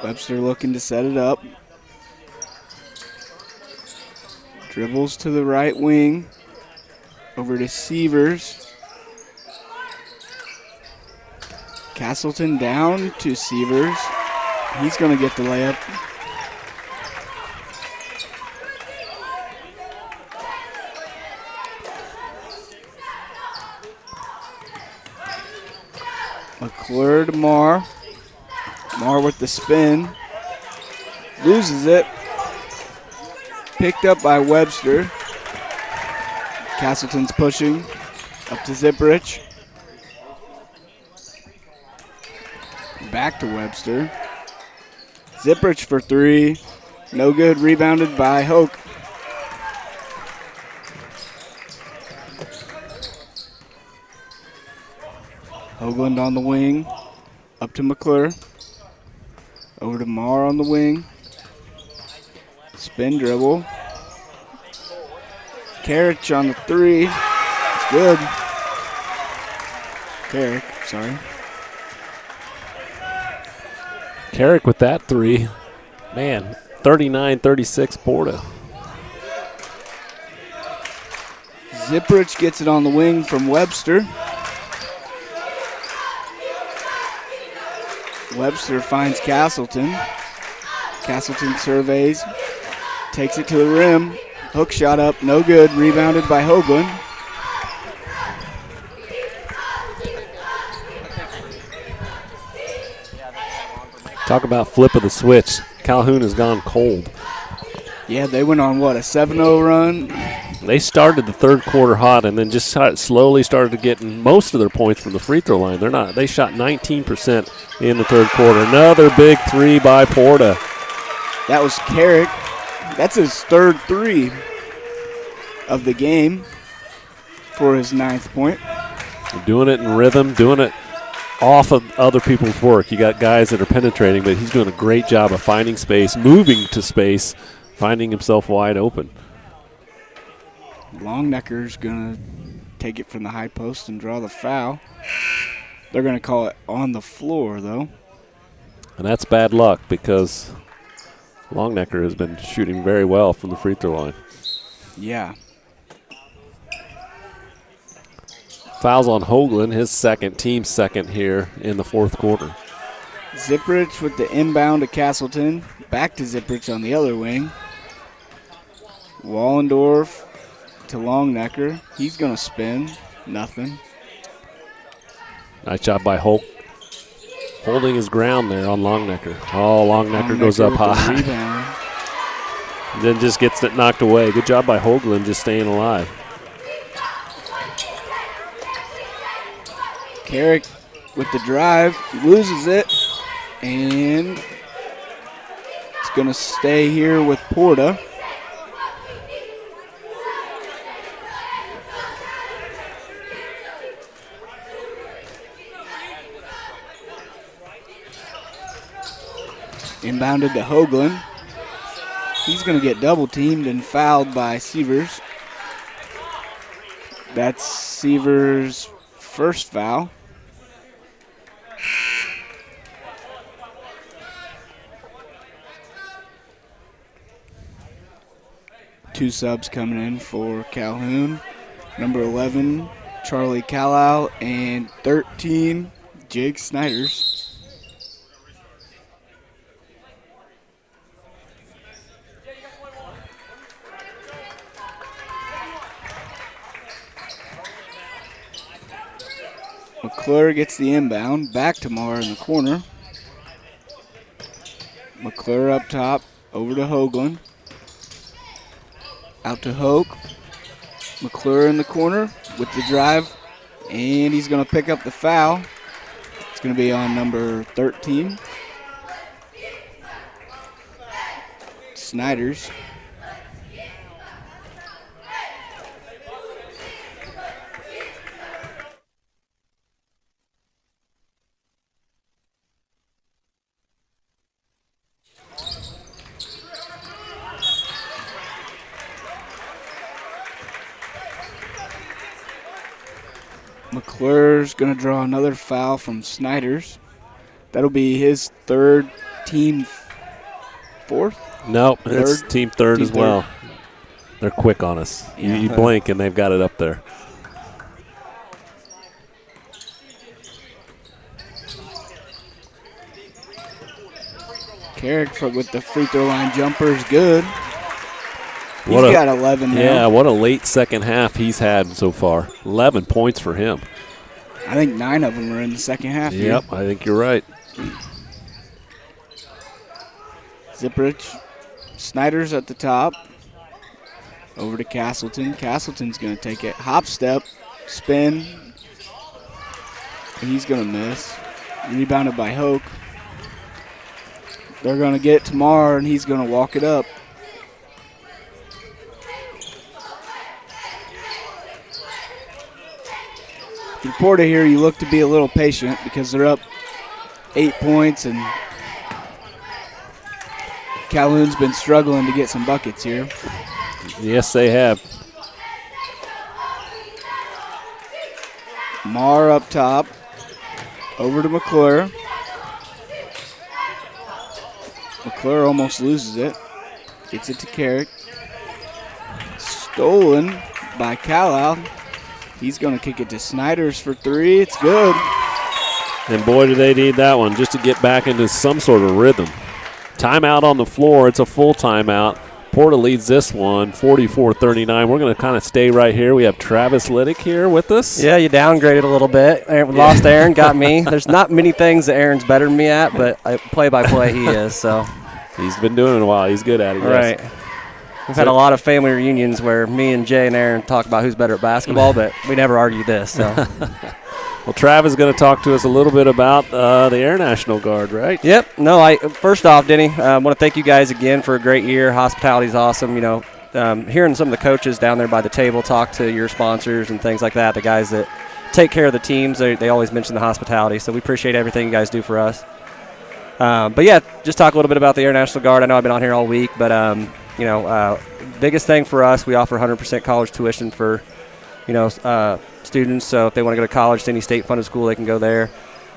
Webster looking to set it up. Dribbles to the right wing. Over to Sievers. Castleton down to Sievers. He's going to get the layup. McClure to Marr. Marr with the spin. Loses it. Picked up by Webster. Castleton's pushing. Up to Zipperich. Back to Webster. Zipperich for three. No good. Rebounded by Hoke. Hoagland on the wing. Up to McClure. Over to Marr on the wing. Spin dribble. Carrick on the three. It's good. Carrick, sorry. Carrick with that three. Man, 39-36 Porta. Zipperich gets it on the wing from Webster. Webster finds Castleton. Castleton surveys, takes it to the rim. Hook shot up, no good. Rebounded by Hoagland. Talk about flip of the switch. Calhoun has gone cold. Yeah, they went on, what, a 7-0 run? They started the third quarter hot and then just slowly started getting most of their points from the free throw line. They shot 19% in the third quarter. Another big three by Porta. That was Carrick. That's his third three of the game for his 9th point. Doing it in rhythm, doing it off of other people's work. You got guys that are penetrating, but he's doing a great job of finding space, moving to space, finding himself wide open. Longnecker's going to take it from the high post and draw the foul. They're going to call it on the floor, though. And that's bad luck because Longnecker has been shooting very well from the free throw line. Yeah. Fouls on Hoagland, his second, team second here in the fourth quarter. Zipperich with the inbound to Castleton. Back to Zipperich on the other wing. Wallendorf to Longnecker. He's going to spin. Nothing. Nice job by Holt. Holding his ground there on Longnecker. Oh, Longnecker goes up high. Then just gets it knocked away. Good job by Hoagland just staying alive. Carrick with the drive, loses it, and it's going to stay here with Porta. Inbounded to Hoagland. He's going to get double teamed and fouled by Sievers. That's Sievers' first foul. Two subs coming in for Calhoun. Number 11, Charlie Callow, and 13, Jake Snyders. McClure gets the inbound. Back to Marr in the corner. McClure up top. Over to Hoagland. Out to Hoke. McClure in the corner with the drive. And he's going to pick up the foul. It's going to be on number 13. Snyders. McClure's going to draw another foul from Snyders. That'll be his third, team fourth? Nope, it's team third as well. They're quick on us. Yeah. You blink and they've got it up there. Carrick with the free throw line jumper is good. He's got 11 now. Yeah, what a late second half he's had so far. 11 points for him. I think 9 of them were in the second half. Yep, I think you're right. Zipperich. Snyder's at the top. Over to Castleton. Castleton's going to take it. Hop step. Spin. He's going to miss. Rebounded by Hoke. They're going to get it to Marr, and he's going to walk it up. For Porta here, you look to be a little patient because they're up 8 points, and Calhoun's been struggling to get some buckets here. Yes, they have. Marr up top. Over to McClure. McClure almost loses it. Gets it to Carrick. Stolen by Calhoun. He's going to kick it to Snyder's for 3. It's good. And boy, do they need that one just to get back into some sort of rhythm. Timeout on the floor. It's a full timeout. Porta leads this one, 44-39. We're going to kind of stay right here. We have Travis Liddick here with us. Yeah, you downgraded a little bit. Lost Aaron, got me. There's not many things that Aaron's better than me at, but play-by-play he is. So He's been doing it a while. He's good at it. Right. Yes. We've had a lot of family reunions where me and Jay and Aaron talk about who's better at basketball, but we never argue this. So. Well, Travis is going to talk to us a little bit about the Air National Guard, right? Yep. No, first off, Denny, I want to thank you guys again for a great year. Hospitality's awesome. Hearing some of the coaches down there by the table talk to your sponsors and things like that, the guys that take care of the teams, they always mention the hospitality. So we appreciate everything you guys do for us. But, yeah, just talk a little bit about the Air National Guard. I know I've been on here all week, but, biggest thing for us, we offer 100% college tuition for, students. So if they want to go to college to any state-funded school, they can go there.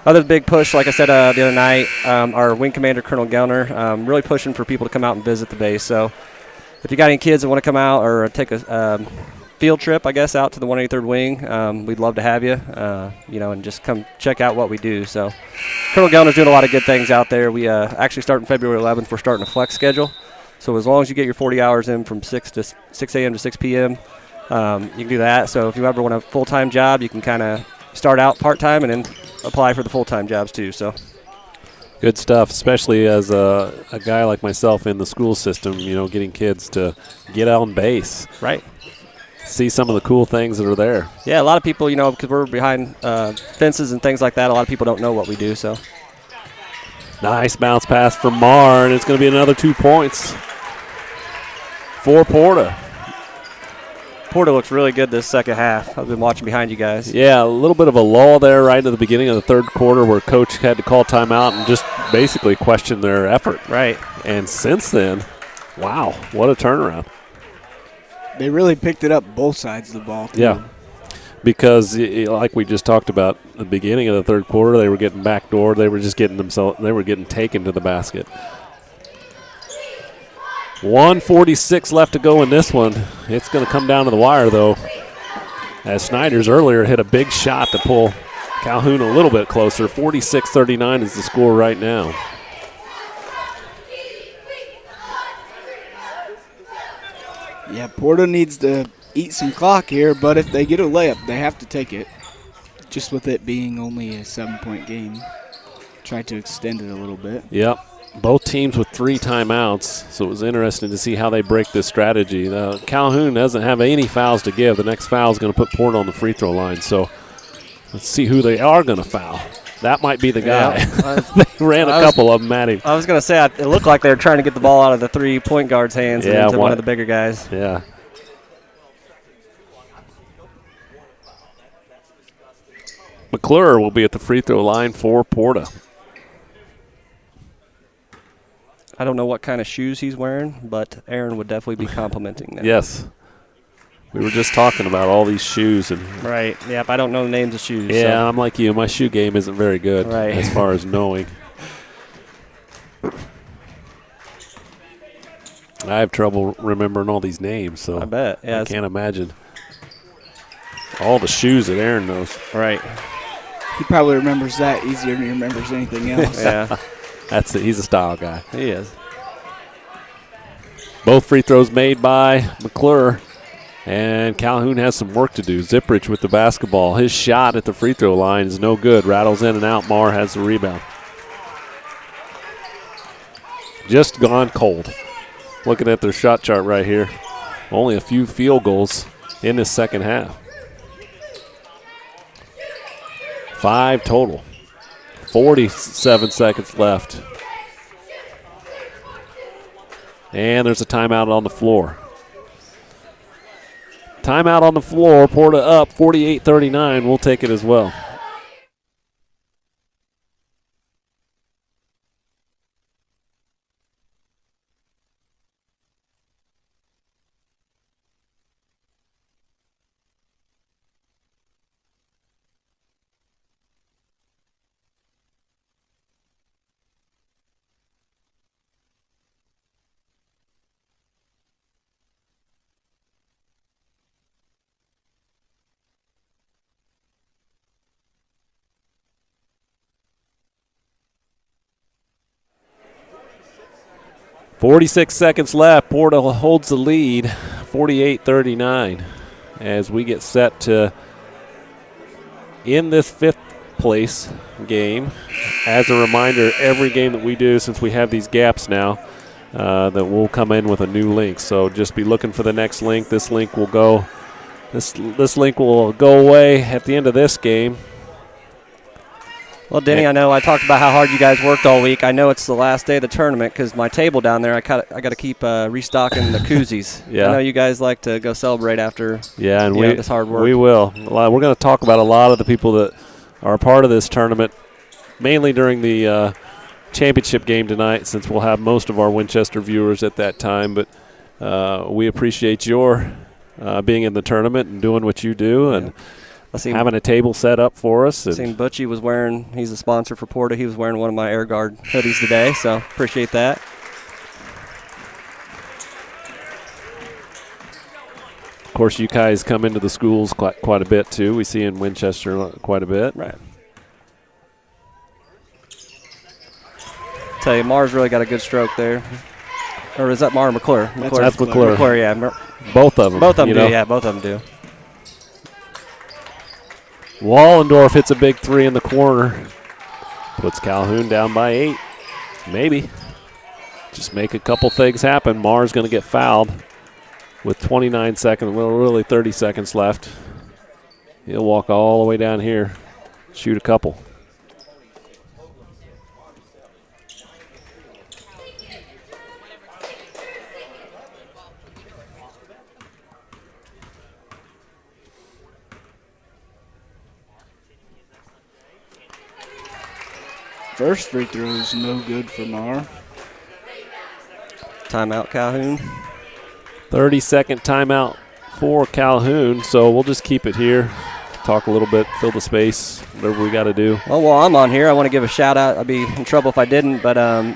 Other big push, like I said the other night, our wing commander, Colonel Gellner, really pushing for people to come out and visit the base. So if you got any kids that want to come out or take a field trip, I guess, out to the 183rd Wing, we'd love to have you, and just come check out what we do. So Colonel Gellner's doing a lot of good things out there. We actually starting February 11th, we're starting a flex schedule. So as long as you get your 40 hours in from 6 a.m. to 6 p.m., you can do that. So if you ever want a full-time job, you can kind of start out part-time and then apply for the full-time jobs too. So good stuff, especially as a guy like myself in the school system, getting kids to get on base. Right. See some of the cool things that are there. Yeah, a lot of people, because we're behind fences and things like that, a lot of people don't know what we do. So nice bounce pass from Marr, and it's going to be another 2 points for Porta. Porta looks really good this second half. I've been watching behind you guys. Yeah, a little bit of a lull there right at the beginning of the third quarter where Coach had to call timeout and just basically question their effort. Right. And since then, wow, what a turnaround. They really picked it up both sides of the ball, too. Yeah, because like we just talked about at the beginning of the third quarter, they were getting backdoored. They were just getting taken to the basket. 1:46 left to go in this one. It's going to come down to the wire, though, as Snyder's earlier hit a big shot to pull Calhoun a little bit closer. 46-39 is the score right now. Yeah, Porta needs to eat some clock here, but if they get a layup, they have to take it. Just with it being only a 7-point game. Try to extend it a little bit. Yep. Both teams with 3 timeouts, so it was interesting to see how they break this strategy. Calhoun doesn't have any fouls to give. The next foul is going to put Porta on the free throw line, so let's see who they are going to foul. That might be the guy. Yeah. They ran a couple of them at him. I was going to say, it looked like they were trying to get the ball out of the 3-point guard's hands and into one of the bigger guys. Yeah. McClure will be at the free throw line for Porta. I don't know what kind of shoes he's wearing, but Aaron would definitely be complimenting them. Yes. We were just talking about all these shoes. Right. Yep, I don't know the names of shoes. Yeah, so. I'm like you. My shoe game isn't very good as far as knowing. I have trouble remembering all these names, so I bet. Yeah, I can't imagine all the shoes that Aaron knows. Right. He probably remembers that easier than he remembers anything else. Yeah. That's it. He's a style guy. He is. Both free throws made by McClure, and Calhoun has some work to do. Zipprich with the basketball. His shot at the free throw line is no good. Rattles in and out. Marr has the rebound. Just gone cold. Looking at their shot chart right here. Only a few field goals in this second half. 5 total. 47 seconds left. And there's a timeout on the floor. Timeout on the floor. Porta up 48-39. We'll take it as well. 46 seconds left. Porta holds the lead, 48-39, as we get set to end this 5th place game. As a reminder, every game that we do, since we have these gaps now, that we'll come in with a new link. So just be looking for the next link. This link will go. This link will go away at the end of this game. Well, Denny, I know I talked about how hard you guys worked all week. I know it's the last day of the tournament because my table down there, I got to keep restocking the koozies. Yeah. I know you guys like to go celebrate after this hard work. We will. We're going to talk about a lot of the people that are a part of this tournament, mainly during the championship game tonight, since we'll have most of our Winchester viewers at that time. But we appreciate your being in the tournament and doing what you do. And having a table set up for us. I seen Butchie was wearing, he's a sponsor for Porta. He was wearing one of my Air Guard hoodies today, so appreciate that. Of course, you guys come into the schools quite a bit, too. We see in Winchester quite a bit. Right. Tell you, Mars really got a good stroke there. Or is that Mar or McClure? That's McClure. McClure, yeah. Both of them. Both of them do, yeah. Both of them do. Wallendorf hits a big 3 in the corner. Puts Calhoun down by 8. Maybe. Just make a couple things happen. Mar's going to get fouled with 29 seconds, well, really 30 seconds left. He'll walk all the way down here, shoot a couple. First free throw is no good for Mar. Timeout, Calhoun. 30-second timeout for Calhoun, so we'll just keep it here. Talk a little bit, fill the space, whatever we got to do. Well, while I'm on here, I want to give a shout-out. I'd be in trouble if I didn't, but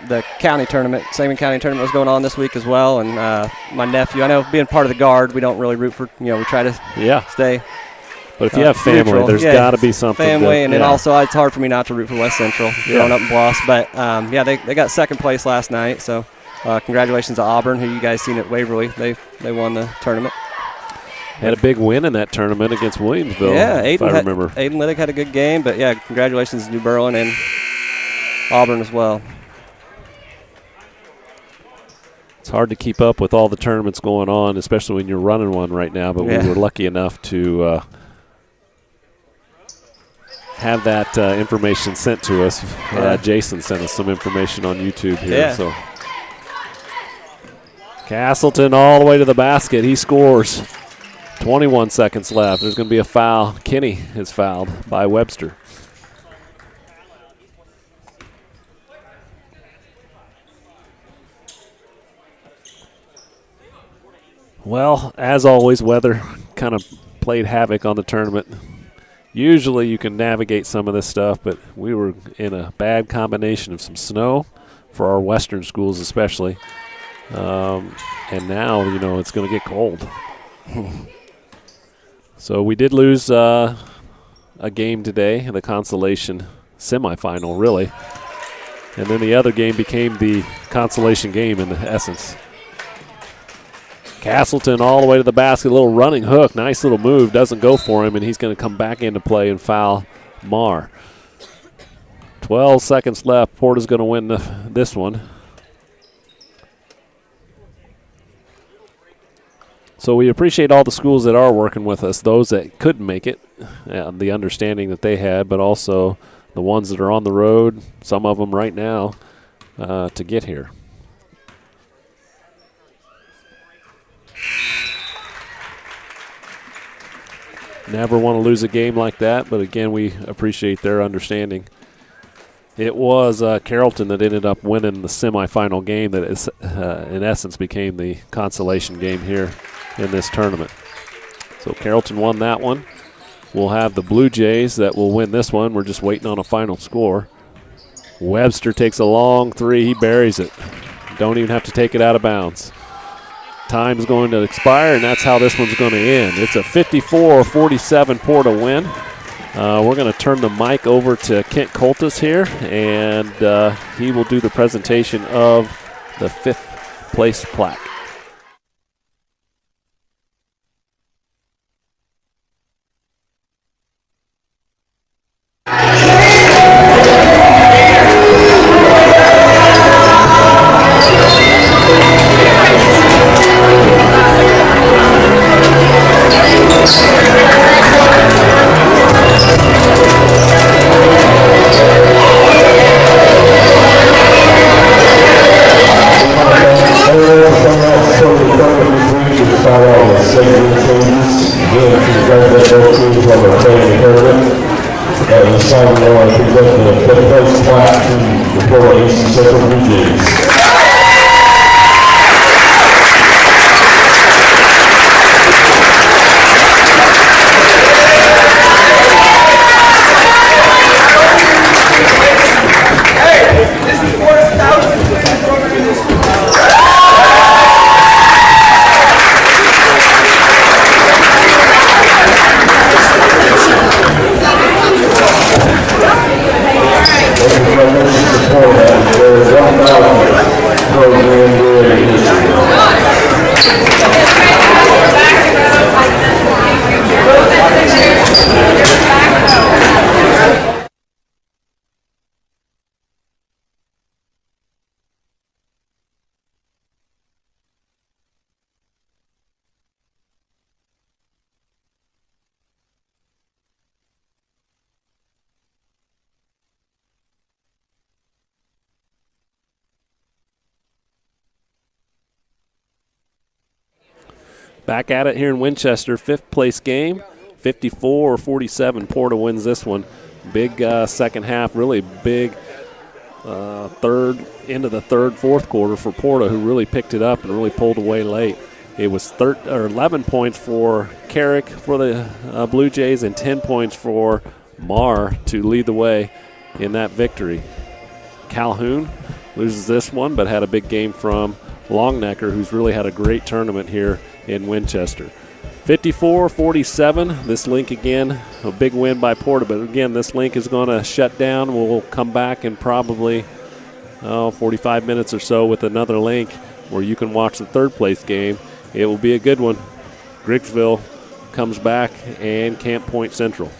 the county tournament, Sangamon County tournament was going on this week as well, and my nephew, I know being part of the Guard, we don't really root for, we try to stay. But if you have family, neutral. There's got to be something. Family, and then also it's hard for me not to root for West Central growing up in Bloss. But, they got second place last night, so congratulations to Auburn, who you guys seen at Waverly. They won the tournament. Had a big win in that tournament against Williamsville, if I remember. Aiden Liddick had a good game, but, congratulations to New Berlin and Auburn as well. It's hard to keep up with all the tournaments going on, especially when you're running one right now, but we were lucky enough to have that information sent to us. Jason sent us some information on YouTube here. So Castleton all the way to the basket. He scores. 21 seconds left. There's going to be a foul. Kinney is fouled by Webster. Well, as always, weather kind of played havoc on the tournament. Usually you can navigate some of this stuff, but we were in a bad combination of some snow for our western schools especially. And now, it's going to get cold. So we did lose a game today, the consolation semifinal, really. And then the other game became the consolation game in essence. Castleton all the way to the basket, a little running hook, nice little move, doesn't go for him, and he's going to come back into play and foul Mar. 12 seconds left. Porta's going to win this one. So we appreciate all the schools that are working with us, those that couldn't make it, the understanding that they had, but also the ones that are on the road, some of them right now, to get here. Never want to lose a game like that, but again, we appreciate their understanding. It was Carrollton that ended up winning the semifinal game that is, in essence became the consolation game here in this tournament. So Carrollton won that one. We'll have the Blue Jays that will win this one. We're just waiting on a final score. Webster takes a long 3. He buries it. Don't even have to take it out of bounds. Time's going to expire, and that's how this one's going to end. It's a 54-47 Porta win. We're going to turn the mic over to Kent Coltis here, and he will do the presentation of the 5th place plaque. Back at it here in Winchester, fifth place game, 54-47. Porta wins this one. Big second half, really big into the third, fourth quarter for Porta, who really picked it up and really pulled away late. It was 11 points for Carrick for the Blue Jays and 10 points for Marr to lead the way in that victory. Calhoun loses this one, but had a big game from Longnecker, who's really had a great tournament here in Winchester. 54-47. This link again, a big win by Porta, but again, this link is going to shut down. We'll come back in probably 45 minutes or so with another link where you can watch the third place game. It will be a good one. Griggsville comes back and Camp Point Central.